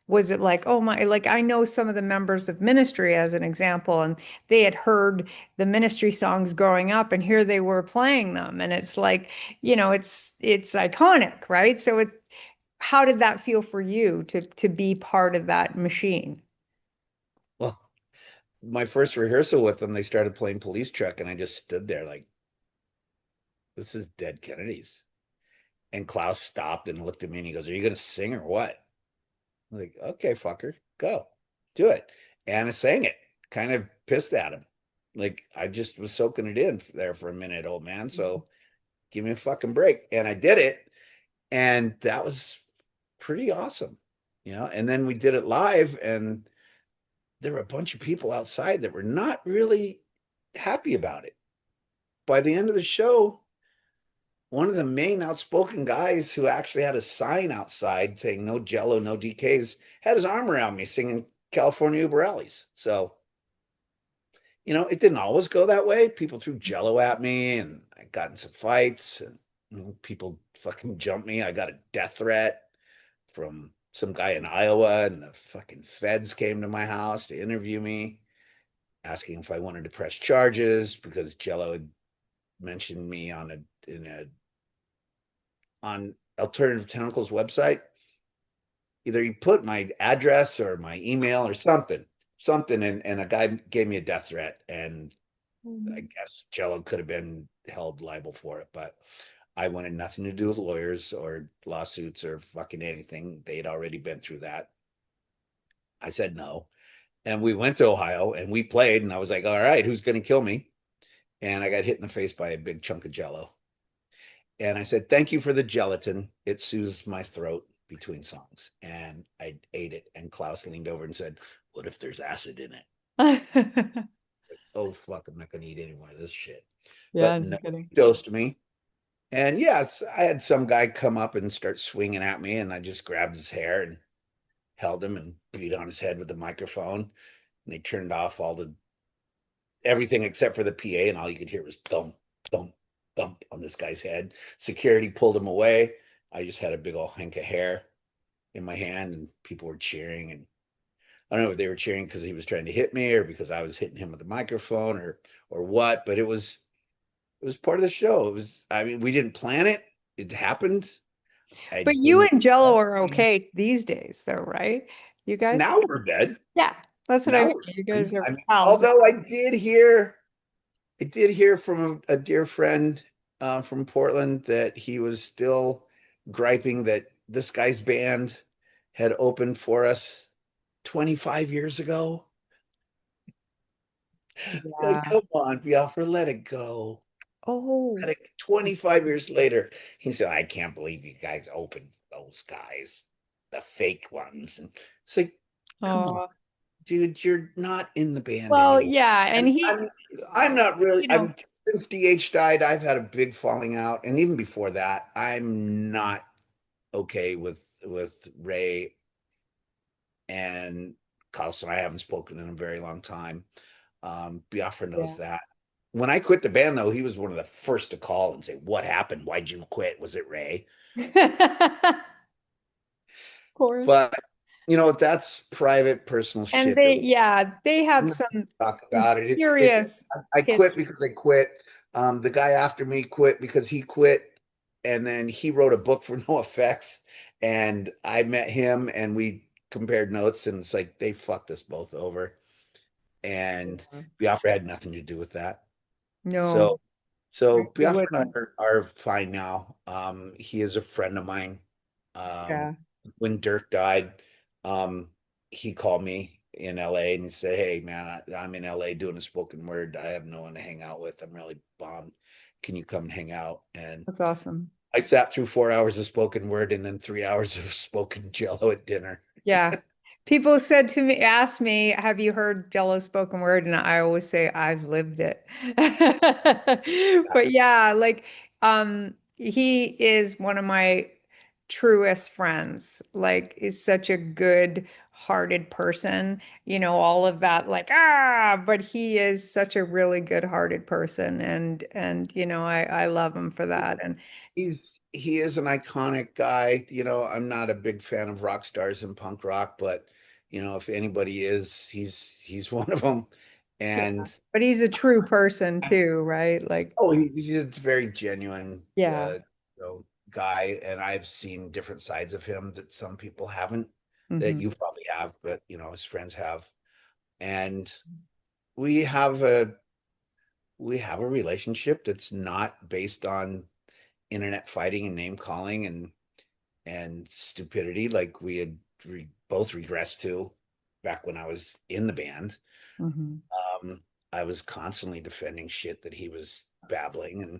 Was it like, oh my, like I know some of the members of Ministry as an example, and they had heard the Ministry songs growing up, and here they were playing them. And it's like, it's iconic, right? So how did that feel for you to be part of that machine? Well, my first rehearsal with them, they started playing Police Truck, and I just stood there like, this is Dead Kennedys. And Klaus stopped and looked at me and he goes, "Are you going to sing or what?" I'm like, "Okay, fucker, go do it." And I sang it, kind of pissed at him. Like, I just was soaking it in there for a minute, old man. So give me a fucking break. And I did it. And that was pretty awesome. And then we did it live, and there were a bunch of people outside that were not really happy about it. By the end of the show, one of the main outspoken guys, who actually had a sign outside saying "No Jello, no DKs," had his arm around me singing California Uber Alleys. So, it didn't always go that way. People threw Jello at me, and I got in some fights, and people fucking jumped me. I got a death threat from some guy in Iowa, and the fucking feds came to my house to interview me, asking if I wanted to press charges because Jello had mentioned me on Alternative Tentacles website. Either he put my address or my email or something, and a guy gave me a death threat, and I guess Jello could have been held liable for it, but I wanted nothing to do with lawyers or lawsuits or fucking anything. They'd already been through that. I said no. And we went to Ohio and we played, and I was like, all right, who's going to kill me? And I got hit in the face by a big chunk of Jello. And I said, thank you for the gelatin. It soothes my throat. between songs, and I ate it. And Klaus leaned over and said, "What if there's acid in it?" Like, oh fuck, I'm not gonna eat any more of this shit. Yeah, But no no, kidding. he dosed me. And yes, I had some guy come up and start swinging at me, and I just grabbed his hair and held him and beat on his head with the microphone. And they turned off all the everything except for the PA, and all you could hear was thump, thump, thump on this guy's head. Security pulled him away. I just had a big old hank of hair in my hand, and people were cheering. And I don't know if they were cheering because he was trying to hit me or because I was hitting him with the microphone or what, but it was part of the show. It was, I mean, we didn't plan it. It happened. I But you didn't. and Jello are okay these days, though, right? You guys? Now we're good. Yeah, that's what I Now mean. we're You fine. guys are I mean, pals. although I did hear from a dear friend from Portland that he was still griping that this guy's band had opened for us 25 years ago. Like, Yeah. come on, Biafra, let it go. Oh, 25 years later, he said, I can't believe you guys opened those guys, the fake ones. And it's like, come on, oh. dude, you're not in the band Well, anymore. yeah, and And he, I'm not really, you know, since DH died, I've had a big falling out. And even before that, I'm not okay with Ray and Klaus, and I haven't spoken in a very long time. Biafra knows yeah. that. When I quit the band, though, he was one of the first to call and say, "What happened? Why'd you quit? Was it Ray?" Of course. But that's private, personal And shit that they, yeah, they I'm have not gonna talk some about it. serious I quit history. because I quit. The guy after me quit because he quit, and then he wrote a book for No Effects, and I met him, and we compared notes, and it's like they fucked us both over, and Biafra had nothing to do with that. No, So, so you Biafra and wouldn't. I are fine now. He is a friend of mine. Yeah. When Dirk died, um, he called me in LA and he said, "Hey, man, I'm in LA doing a spoken word. I have no one to hang out with. I'm really bummed. Can you come and hang out?" And That's awesome. I sat through 4 hours of spoken word and then 3 hours of spoken Jello at dinner. Yeah. People said to me, asked me, have you heard Jello spoken word? And I always say, I've lived it. But yeah, like, he is one of my truest friends. Like, is such a good hearted person, all of that, like, but he is such a really good hearted person. And, I love him for that. And He is an iconic guy. I'm not a big fan of rock stars and punk rock, but if anybody is, he's one of them. yeah, And but he's a true person too, right? Like, oh, he's a very genuine, yeah. guy, and I've seen different sides of him that some people haven't, that Hmm. you probably have, but his friends have. And we have a we have a relationship that's not based on internet fighting and name calling and stupidity like we had both regressed to back when I was in the band. Hmm. Um, I was constantly defending shit that he was babbling, and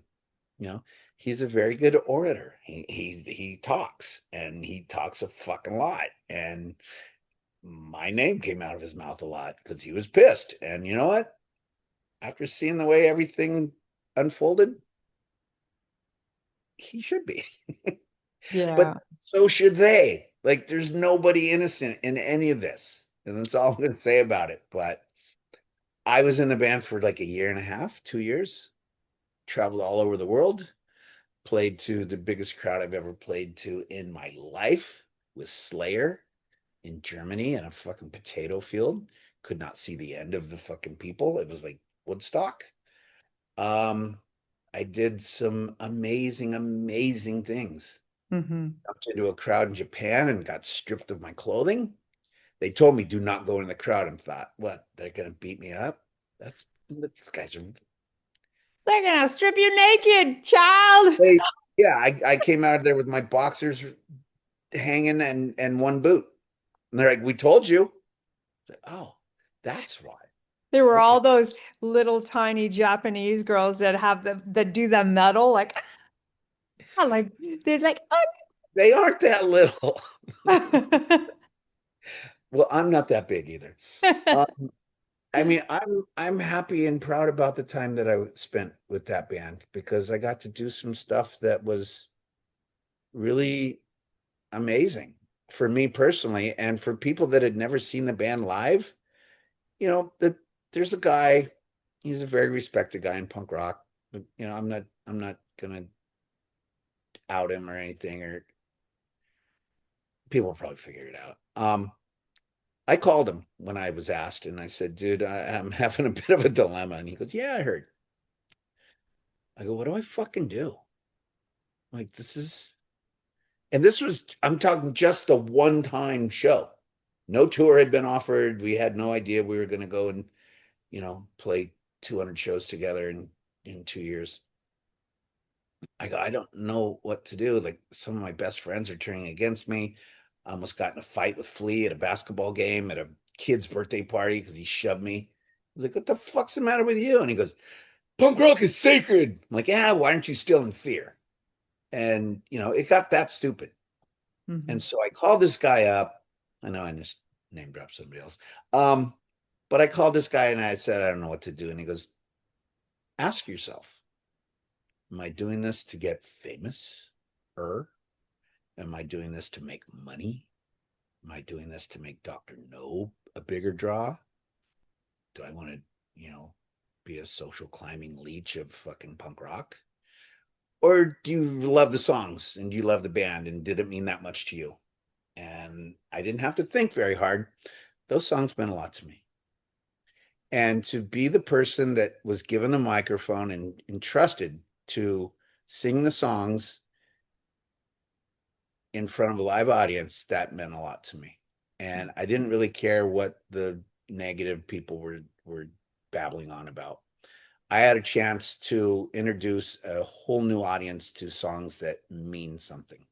you know, he's a very good orator. He talks, and he talks a fucking lot. And my name came out of his mouth a lot because he was pissed. And you know what? After seeing the way everything unfolded, he should be. Yeah. But so should they. Like, there's nobody innocent in any of this. And that's all I'm going to say about it. But I was in the band for like a year and a half, 2 years, traveled all over the world, played to the biggest crowd I've ever played to in my life with Slayer in Germany in a fucking potato field. Could not see the end of the fucking people. It was like Woodstock. Um, I did some amazing, amazing things. Hmm. Jumped into a crowd in Japan and got stripped of my clothing. They told me do not go in the crowd and thought, what, they're gonna beat me up? These guys are They're gonna strip you naked, child. they, yeah, I came out of there with my boxers hanging and one boot. And they're like, we told you. Like, oh, that's why. There were Okay. all those little tiny Japanese girls that have that do the metal, like, like they're like, oh. They aren't that little. Well, I'm not that big either. I mean, I'm happy and proud about the time that I spent with that band because I got to do some stuff that was really amazing for me personally and for people that had never seen the band live. That there's a guy, he's a very respected guy in punk rock, but I'm not gonna out him or anything, or people will probably figure it out. I called him when I was asked, and I said, "Dude, I'm having a bit of a dilemma." And he goes, "Yeah, I heard." I go, "What do I fucking do?" Like, and this was, I'm talking just the one time show. No tour had been offered. We had no idea we were going to go and, play 200 shows together in 2 years. I go, I don't know what to do. Like, some of my best friends are turning against me. I almost got in a fight with Flea at a basketball game at a kid's birthday party because he shoved me. I was like, what the fuck's the matter with you? And he goes, punk rock is sacred. I'm like, yeah, why aren't you still in fear? And, it got that stupid. Mhm. And so I called this guy up. I know I just name dropped somebody else. But I called this guy and I said, I don't know what to do. And he goes, ask yourself, am I doing this to get famous? Am I doing this to make money? Am I doing this to make Dr. No a bigger draw? Do I want to, be a social climbing leech of fucking punk rock? Or do you love the songs and do you love the band and did it mean that much to you? And I didn't have to think very hard. Those songs meant a lot to me. And to be the person that was given the microphone and entrusted to sing the songs in front of a live audience, that meant a lot to me. And I didn't really care what the negative people were babbling on about. I had a chance to introduce a whole new audience to songs that mean something.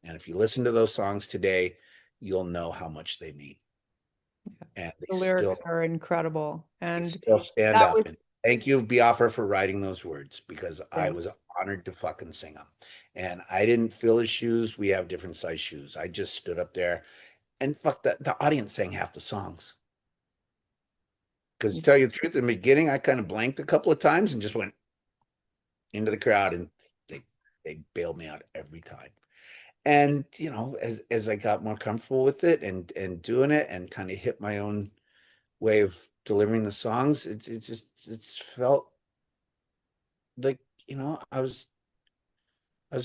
And if you listen to those songs today, you'll know how much they mean. And The lyrics are incredible. they And still stand that up. was, And thank you, Biafra, for writing those words because I yeah. was honored to fucking sing them. And I didn't fill his shoes. We have different size shoes. I just stood up there and fuck the audience sang half the songs. Because to tell you the truth, in the beginning, I kind of blanked a couple of times and just went into the crowd, and they they bailed me out every time. And as I got more comfortable with it and doing it and kind of hit my own way of delivering the songs, it's felt like I was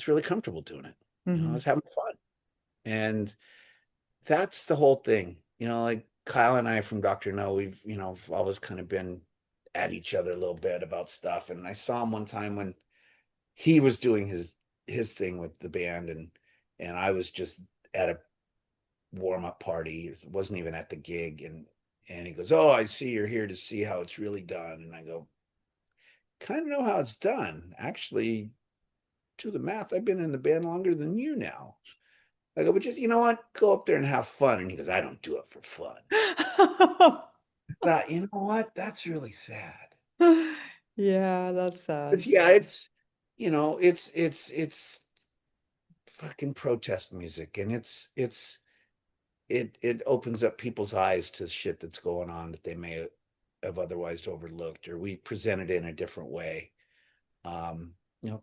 really comfortable doing it. I Mhm. was having fun, and that's the whole thing. Like Kyle and I from Dr. No, we've always kind of been at each other a little bit about stuff. And I saw him one time when he was doing his thing with the band, and I was just at a warm up party. It wasn't even at the gig, and he goes, "Oh, I see you're here to see how it's really done." And I go, "Kind of know how it's done, actually." To the math, I've been in the band longer than you now. I go, but just what? Go up there and have fun. And he goes, I don't do it for fun. I thought, you know what? That's really sad. Yeah, that's sad. But yeah, it's fucking protest music, and it opens up people's eyes to shit that's going on that they may have otherwise overlooked, or we present it in a different way.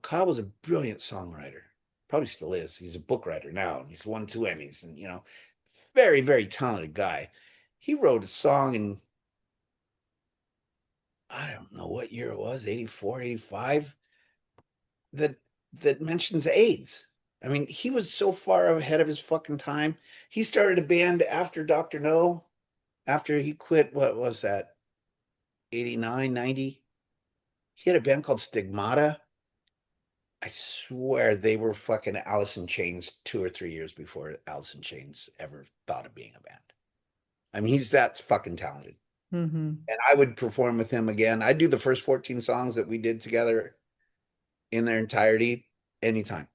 Kyle was a brilliant songwriter, probably still is. He's a book writer now, and he's won 2 Emmys, and very, very talented guy. He wrote a song in, I don't know what year it was, 84, 85, that mentions AIDS. I mean, he was so far ahead of his fucking time. He started a band after Dr. No, after he quit, what was that, 89, 90? He had a band called Stigmata. I swear they were fucking Alice in Chains 2 or 3 years before Alice in Chains ever thought of being a band. I mean, he's that fucking talented. Hmm. And I would perform with him again. I'd do the first 14 songs that we did together in their entirety anytime.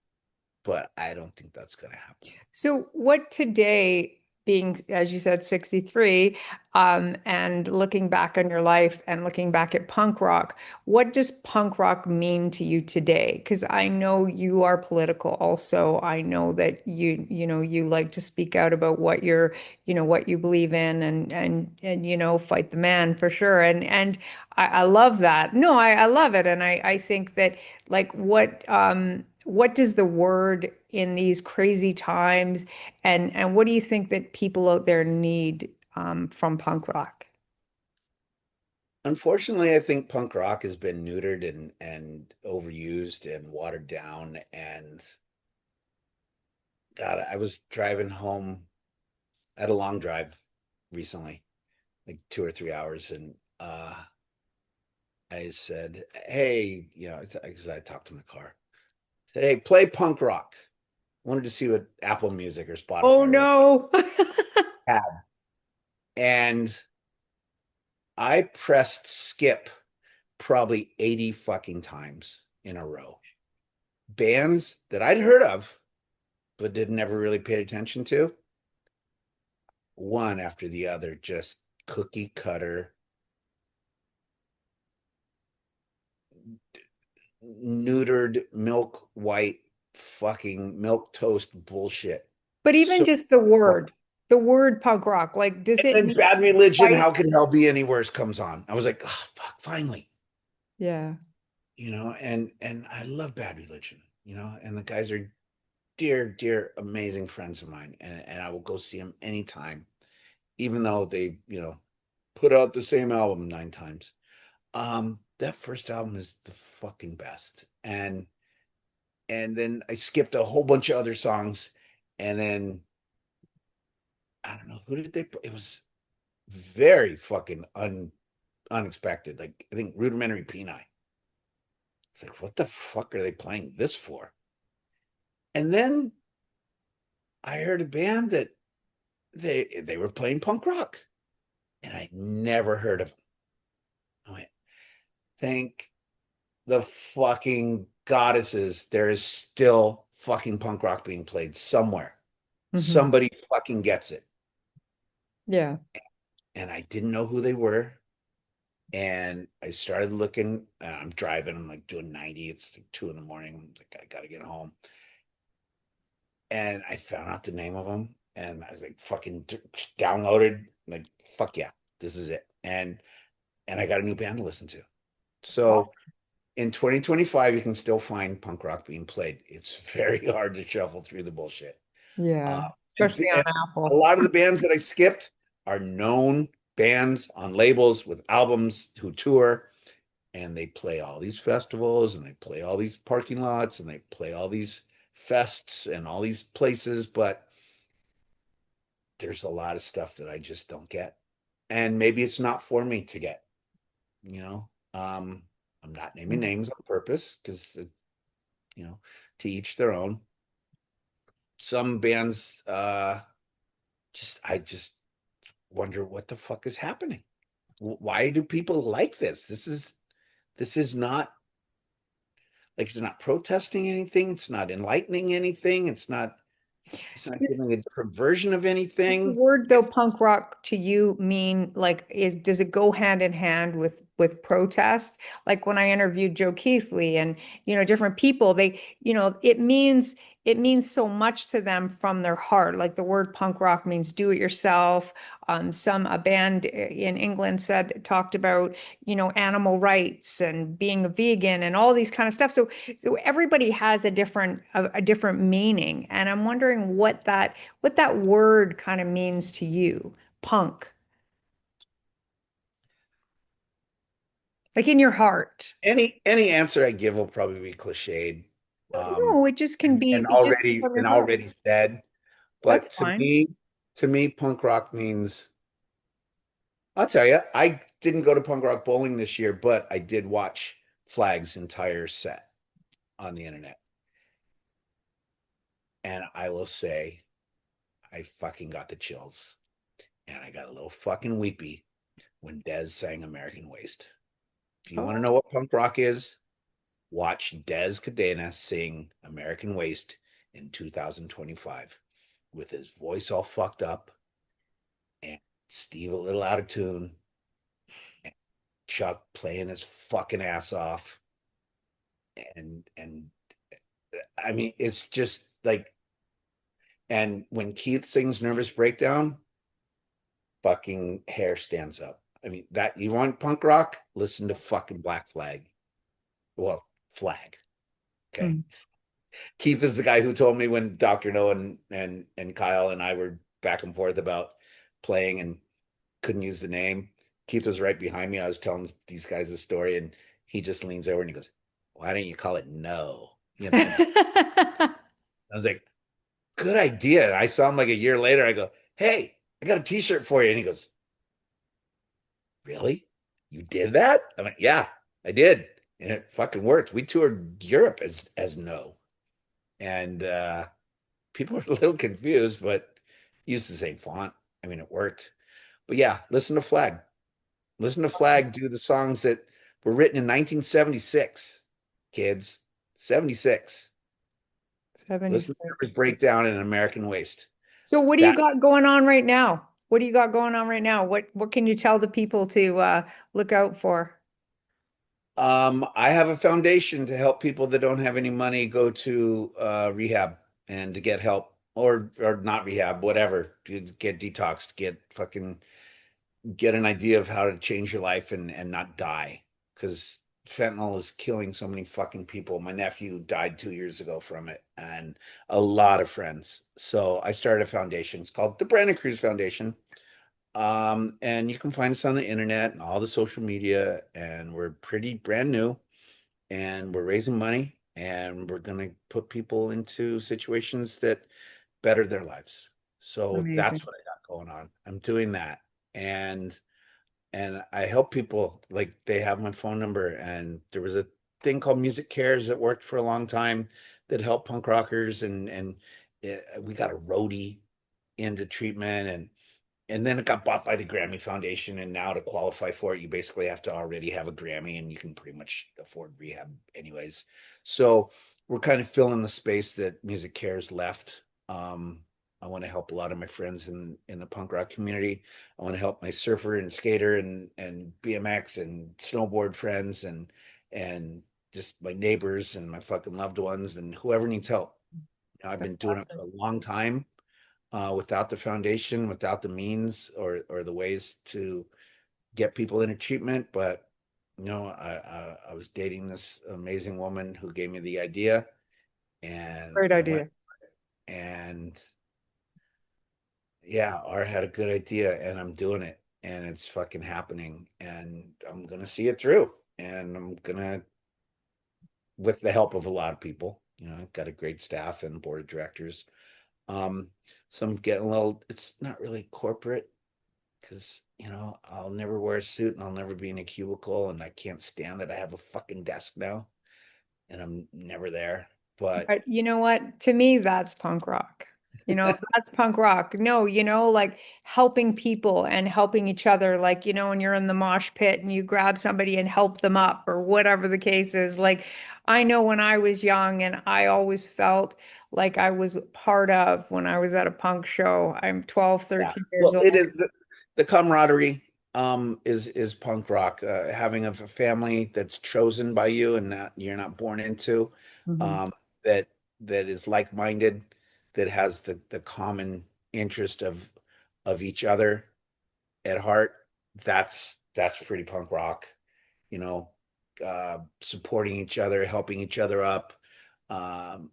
But I don't think that's going to happen. So what today being, as you said, 63, and looking back on your life and looking back at punk rock, what does punk rock mean to you today? Because I know you are political also. I know that you like to speak out about what what you believe in and fight the man for sure. And I love that. No, I love it. And I think that like what does the word in these crazy times and what do you think that people out there need from punk rock? Unfortunately, I think punk rock has been neutered and overused and watered down. And God, I was driving home. I had a long drive recently, like 2 or 3 hours, and I said, "Hey, because I talked to my car. I said, hey, play punk rock." I wanted to see what Apple Music or Oh Spotify or whatever no. had, and I pressed skip probably 80 fucking times in a row. Bands that I'd heard of but did never really paid attention to, one after the other, just cookie cutter, neutered, milk white, fucking milk toast bullshit. But even So, just the word punk rock, like does and it then mean Bad to Religion, fight? How Can Hell Be Any Worse comes on. I was like, oh, fuck, finally. Yeah. And I love Bad Religion, and the guys are dear, dear, amazing friends of mine, and I will go see them anytime, even though they, put out the same album 9 times. That first album is the fucking best, and then I skipped a whole bunch of other songs, and then I don't know who did they. It was very fucking unexpected. Like I think Rudimentary Peni. It's like, what the fuck are they playing this for? And then I heard a band that they were playing punk rock, and I'd never heard of them. I went, thank the fucking goddesses, there is still fucking punk rock being played somewhere. Hmm. Somebody fucking gets it. Yeah. And I didn't know who they were. And I started looking. I'm driving. I'm like doing 90. It's like 2 in the morning. I'm like, I gotta get home. And I found out the name of them. And I was like, fucking downloaded. Like, fuck yeah, this is it. And I got a new band to listen to. So in 2025, you can still find punk rock being played. It's very hard to shuffle through the bullshit. Uh, Yeah. and, Especially on and a Apple. lot of the bands that I skipped are known bands on labels with albums who tour, and they play all these festivals and they play all these parking lots and they play all these fests and all these places, but there's a lot of stuff that I just don't get. And maybe it's not for me to get, you know. I'm not naming names on purpose because to each their own. Some bands I just wonder what the fuck is happening. Why do people like this? This is not like it's not protesting anything, it's not enlightening anything, it's not giving a different version of Does the anything. word though punk rock to you mean like is does it go hand in hand with protest? Like when I interviewed Joe Keithley and different people, they it means so much to them from their heart. Like the word punk rock means do it yourself. A band in England talked about animal rights and being a vegan and all these kind of stuff. So everybody has a different meaning, and I'm wondering what that word kind of means to you, punk, like in your heart. Any answer I give will probably be cliched, um, No, it just can and, be, and it just already from your and heart. already said. That's But to fine. me, punk rock means. I'll tell you, I didn't go to punk rock bowling this year, but I did watch Flag's entire set on the internet, and I will say, I fucking got the chills, and I got a little fucking weepy when Dez sang American Waste. If you want to Oh, know what punk rock is, watch Dez Cadena sing American Waste in 2025 with his voice all fucked up. Steve a little out of tune, Chuck playing his fucking ass off, and I mean, it's just like, and when Keith sings Nervous Breakdown, fucking hair stands up. I mean, that you want punk rock? Listen to fucking Black Flag. Well, Flag. Okay. Mm. Keith is the guy who told me when Dr. No and Kyle and I were back and forth about playing and couldn't use the name. Keith was right behind me. I was telling these guys a story, and he just leans over and he goes, "Why don't you call it No?" You know. I was like, "Good idea." I saw him like a year later. I go, "Hey, I got a T-shirt for you," and he goes, "Really? You did that?" I'm like, "Yeah, I did, and it fucking worked." We toured Europe as No, and people were a little confused, but used the same font. I mean, it worked. But yeah, listen to Flag. Listen to Flag do the songs that were written in 1976, kids. 76. Listen 76. to Nervous Breakdown and American Waste. So what do you That got going on right now? What do you got going on right now? What can you tell the people to look out for? I have a foundation to help people that don't have any money go to rehab and to get help or not rehab, whatever, to get detoxed, get fucking get an idea of how to change your life and not die because fentanyl is killing so many fucking people. My nephew died 2 years ago from it, and a lot of friends. So I started a foundation. It's called the Brandon CRUZ Foundation. And you can find us on the internet and all the social media, and we're pretty brand new, and we're raising money, and we're going to put people into situations that better their lives. So Amazing. that's what I got going on. I'm doing that. And I help people, like they have my phone number, and there was a thing called Music Cares that worked for a long time that helped punk rockers, and we got a roadie into treatment, and then it got bought by the Grammy Foundation, and now to qualify for it, you basically have to already have a Grammy, and you can pretty much afford rehab anyways. So we're kind of filling the space that Music Cares left. I want to help a lot of my friends in the punk rock community. I want to help my surfer and skater and BMX and snowboard friends and just my neighbors and my fucking loved ones and whoever needs help. You know, I've been doing it for a long time without the foundation, without the means or the ways to get people into treatment. But you know, I was dating this amazing woman who gave me the idea, and Great I went idea. and yeah, Art had a good idea, and I'm doing it, and it's fucking happening, and I'm gonna see it through, and I'm gonna, with the help of a lot of people, you know, I've got a great staff and board of directors. Um, so I'm getting a little, it's not really corporate because, you know, I'll never wear a suit and I'll never be in a cubicle, and I can't stand that I have a fucking desk now and I'm never there. But But you know what? To me, that's punk rock. That's punk rock. No, like helping people and helping each other. Like, when you're in the mosh pit and you grab somebody and help them up or whatever the case is. Like, I know when I was young and I always felt like I was part of when I was at a punk show. I'm 12, yeah, 13 years well, it old. is the camaraderie is punk rock. Having a family that's chosen by you and that you're not born into, Mhm. um, that that is like-minded, that has the common interest of each other at heart. That's pretty punk rock, you know, supporting each other, helping each other up, um,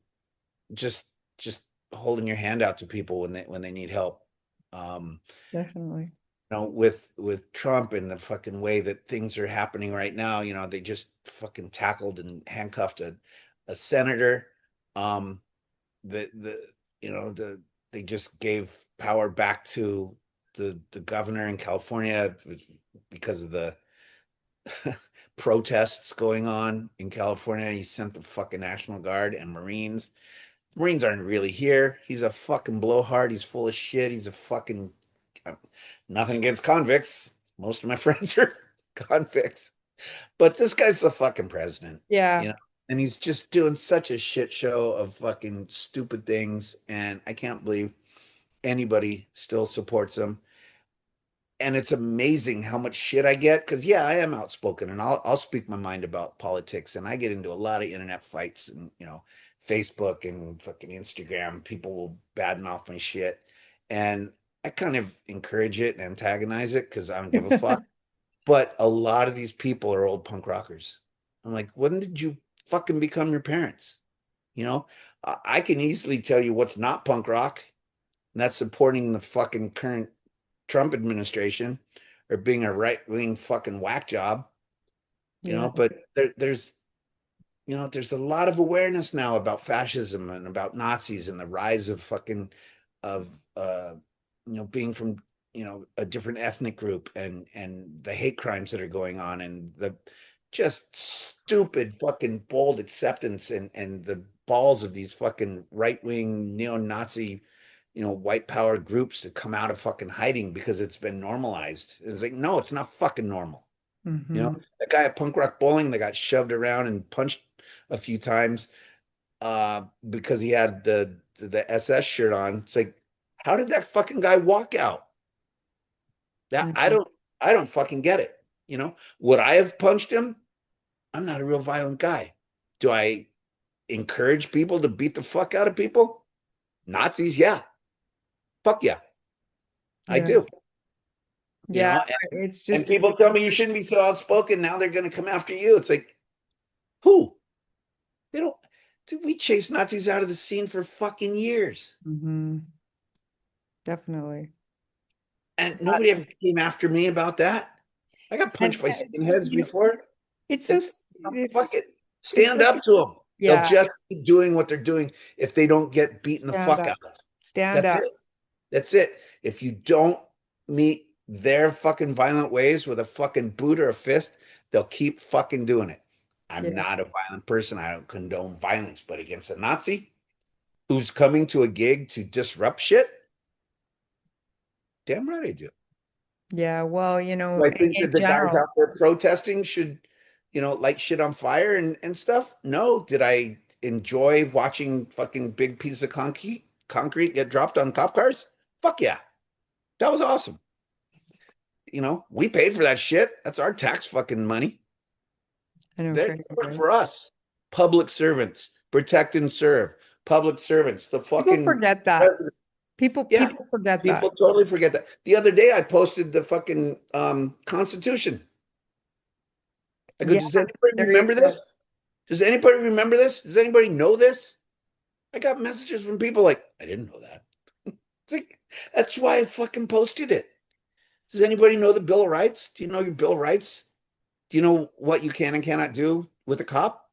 just just holding your hand out to people when they need help. Um, Definitely. with Trump and the fucking way that things are happening right now, you know, they just fucking tackled and handcuffed a senator. Um, the you know they just gave power back to the governor in California because of the protests going on in California. He sent the fucking National Guard and Marines. Marines aren't really here. He's a fucking blowhard. He's full of shit. He's a fucking uh, nothing against convicts. Most of my friends are convicts, but this guy's the fucking president, you Yeah. know, and he's just doing such a shit show of fucking stupid things, and I can't believe anybody still supports him. and it's amazing how much shit I get because yeah, I am outspoken and I'll speak my mind about politics and I get into a lot of internet fights and Facebook and fucking Instagram. People will badmouth my shit, and I kind of encourage it and antagonize it because I don't give a fuck. But a lot of these people are old punk rockers. I'm like, when did you fucking become your parents? You know, I can easily tell you what's not punk rock, and that's supporting the fucking current Trump administration or being a right wing fucking whack job, Yeah. but there's a lot of awareness now about fascism and about Nazis and the rise of fucking of being from a different ethnic group and the hate crimes that are going on and the just stupid fucking bold acceptance and the balls of these fucking right wing neo-Nazi white power groups to come out of fucking hiding because it's been normalized. It's like, no, it's not fucking normal. Hmm. That guy at Punk Rock Bowling that got shoved around and punched a few times because he had the SS shirt on. It's like, how did that fucking guy walk out? That I don't fucking get it. Would I have punched him? I'm not a real violent guy. Do I encourage people to beat the fuck out of people? Nazis, yeah. Fuck yeah. I Yeah. do. You Yeah. know, It's and just, people tell me you shouldn't be so outspoken. Now they're going to come after you. It's like, who? They don't. Dude, we chased Nazis out of the scene for fucking years, mhm, definitely. and nobody ever That's, came after me about that. I got and punched by skinheads before. it's so, It's fuck it. it's Stand such, up to them. They'll yeah, just keep doing what they're doing if they don't get beaten the stand fuck up, out. stand That's up. it. That's it. If you don't meet their fucking violent ways with a fucking boot or a fist, they'll keep fucking doing it. I'm Yeah. not a violent person. I don't condone violence, but against a Nazi who's coming to a gig to disrupt shit, damn right I do. Yeah. Well, Do I think in that the guys general, out there protesting should, light shit on fire and stuff? No. Did I enjoy watching fucking big pieces of concrete get dropped on cop cars? Fuck yeah. That was awesome. We paid for that shit. That's our tax fucking money. I know, They crazy, work right? for us. Public servants, protect and serve. Public servants, the People fucking forget that. president. People Yeah, forget that. people totally forget that. The other day I posted the fucking Constitution. I go, Yeah. does anybody There you remember go. this? Does anybody remember this? Does anybody know this? I got messages from people like, I didn't know that. It's like, that's why I fucking posted it. Does anybody know the Bill of Rights? Do you know your Bill of Rights? Do you know what you can and cannot do with a cop?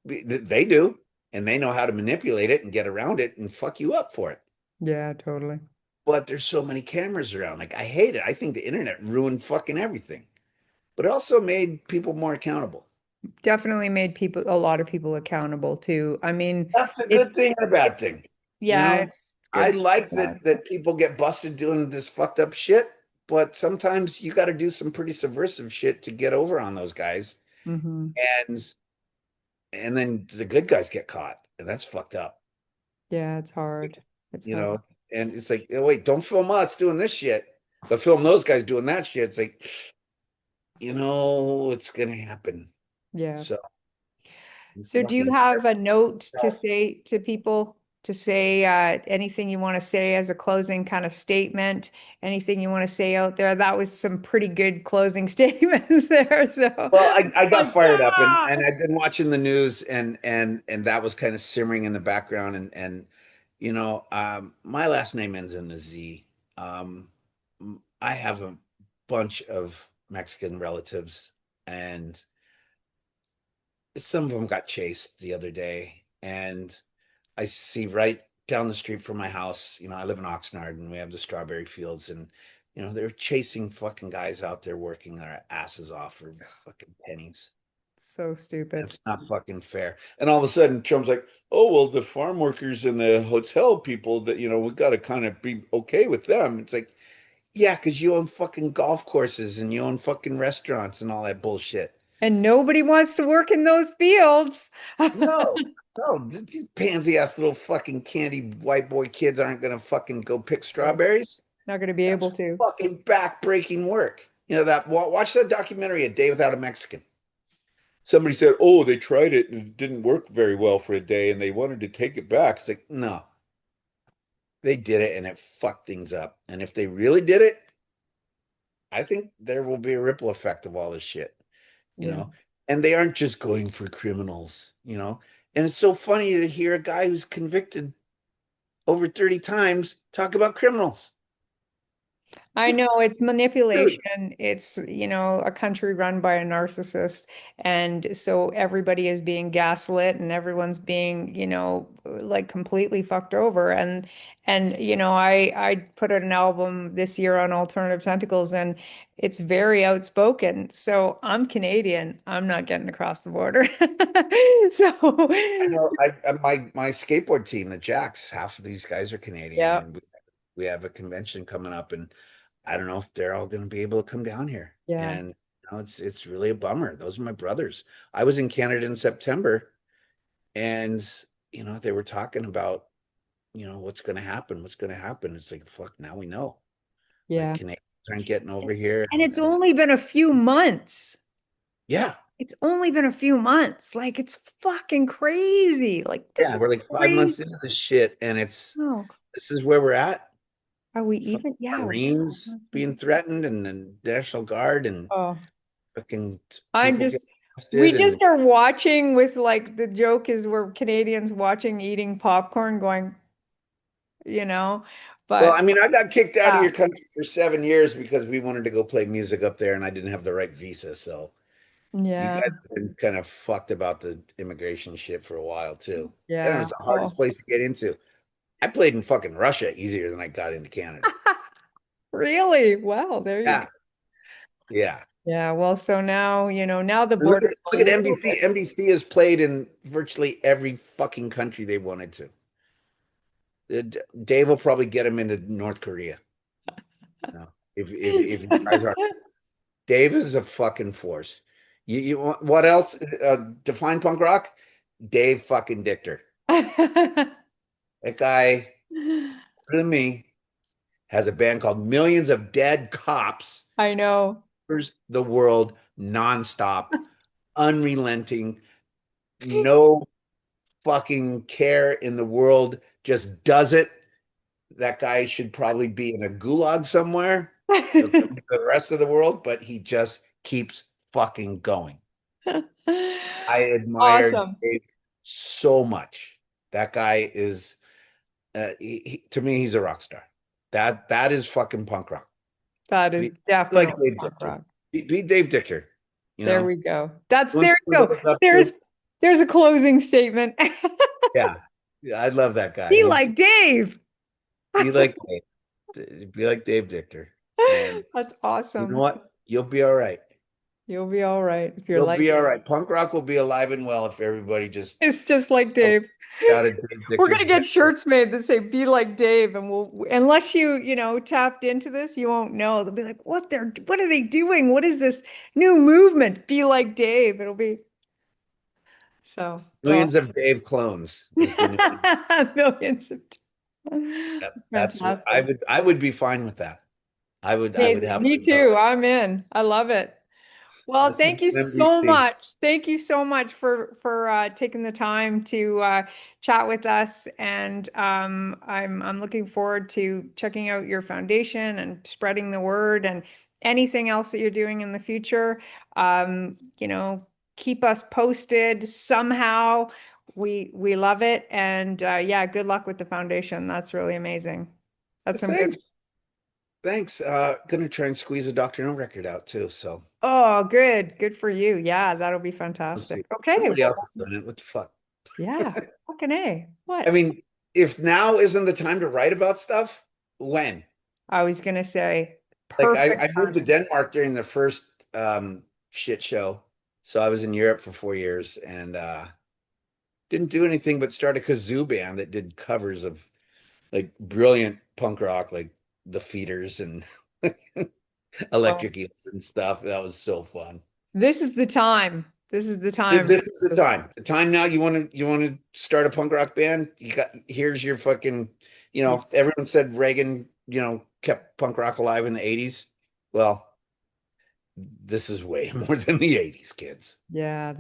They do, and they know how to manipulate it and get around it and fuck you up for it. Yeah, totally. But there's so many cameras around. Like, I hate it. I think the internet ruined fucking everything. But it also made people more accountable. Definitely made a lot of people accountable too. I mean, That's a good it's, thing and a it, bad thing. You yeah, know, it's I good. like Bad. that people get busted doing this fucked up shit, but sometimes you got to do some pretty subversive shit to get over on those guys. Hmm. And then the good guys get caught, and that's fucked up. Yeah, it's hard. It's you hard. know, and it's like, oh, wait, don't film us doing this shit, but film those guys doing that shit. It's like, it's gonna happen. Yeah. So So do you fucking have a note to say to people to say anything you want to say as a closing kind of statement? Anything you want to say out there? That was some pretty good closing statements there. So, well, I got like, fired up, and ah! I've been watching the news, and that was kind of simmering in the background, and my last name ends in a Z. Um, I have a bunch of Mexican relatives, and some of them got chased the other day, and I see right down the street from my house. I live in Oxnard, and we have the strawberry fields, and they're chasing fucking guys out there working their asses off for fucking pennies. So stupid. It's not fucking fair. And all of a sudden, Trump's like, "Oh well, the farm workers and the hotel people that we got to kind of be okay with them." It's like, yeah, because you own fucking golf courses and you own fucking restaurants and all that bullshit. And nobody wants to work in those fields. No, no, these pansy ass little fucking candy white boy kids aren't gonna fucking go pick strawberries. Not going to be That's able to. fucking back-breaking work. You know that watch that documentary, A Day Without a Mexican. Somebody said, "Oh, they tried it and it didn't work very well for a day and they wanted to take it back." It's like, no, they did it and it fucked things up. And if they really did it, I think there will be a ripple effect of all this shit, you Yeah. know? And they aren't just going for criminals, you know? And it's so funny to hear a guy who's convicted over 30 times talk about criminals. I know it's Dude, manipulation. It's, a country run by a narcissist. And so everybody is being gaslit and everyone's being, like completely fucked over. I put out an album this year on alternative tentacles and it's very outspoken. So I'm Canadian. I'm not getting across the border. So I know my skateboard team, the Jacks, half of these guys are Canadian, yeah, and we have a convention coming up, and I don't know if they're all going to be able to come down here. yeah, And it's really a bummer. Those are my brothers. I was in Canada in September, and they were talking about what's going to happen. What's going to happen? It's like fuck. Now we know. Like yeah. Canadians aren't getting over here, And it's and only been a few months. yeah, It's only been a few months. Like it's fucking crazy. Like this yeah. is We're like 5 months crazy. into this shit, and Oh, this is where we're at. are we Fucking even? Yeah. Marines being threatened, and then National Guard, and Oh, fucking I'm people just, get we arrested, and just are watching with like the joke is we're Canadians watching eating popcorn going, you know, well, but I mean, I got kicked out of yeah, your country for 7 years because we wanted to go play music up there, and I didn't have the right visa. So you yeah, guys have been kind of fucked about the immigration shit for a while too. And it yeah. was the hardest Oh, place to get into. I played in fucking Russia easier than I got into Canada. really? Wow, there you go. Yeah, yeah. Yeah, well, so now, now the And look border's at a look at little NBC. bit. NBC has played in virtually every fucking country they wanted to. Dave will probably get him into North Korea. No, if he tries hard. Dave is a fucking force. You want what else? Define punk rock? Dave fucking Dichter. That guy, better than me, has a band called Millions of Dead Cops. I know. Covers the world nonstop, unrelenting, no fucking care in the world, just does it. That guy should probably be in a gulag somewhere, the rest of the world, but he just keeps fucking going. I admire Awesome. Dave so much. That guy is, to me, he's a rock star. That is fucking punk rock. That is Be like definitely Dave punk Dicker. rock. Be Dave Dicker. You There know, we go. once There you someone go. goes up to, There's a closing statement. yeah, yeah, I love that guy. Be like Dave. Be like be like Dave Dicker, and That's you know awesome. what? You'll be all right. You'll be all right if you're You'll like be all Dave. right. Punk rock will be alive and well if everybody just It's just like Dave. out of Dave We're Dicker's gonna get head. shirts made that say "Be like Dave," and we'll unless tapped into this, you won't know. They'll be like, what are they doing? What is this new movement? Be like Dave. It'll be so it's Millions awesome. of Dave clones is the new. Millions of That's what fantastic. I would be fine with that. I would Amazing. Me happily go. too. I'm in. I love it. Well, Listen thank you to so NBC. much. Thank you so much for taking the time to chat with us, and I'm looking forward to checking out your foundation and spreading the word and anything else that you're doing in the future. Keep us posted somehow. We love it, and yeah, good luck with the foundation. That's really amazing. That's some good. Thanks. Thanks. Gonna try and squeeze a Dr. No record out too. So Oh, good. Good for you. Yeah, that'll be we'll fantastic. see. Okay. Everybody else Well, is doing it. What the fuck? yeah. Fucking A. I What? mean, if now isn't the time to write about stuff, when? I was gonna say Like perfect I moved to timing. Denmark during the first shit show. So I was in Europe for 4 years and didn't do anything but start a kazoo band that did covers of like brilliant punk rock, like the Feeders and Well, Electric Eels and stuff. That was so fun. this is the time. This is the time. This is the time. The time now. You want to start a punk rock band. You got here's your fucking. Yeah. Everyone said Reagan. kept punk rock alive in the 80s? Well, this is way more than the 80s, kids. Yeah.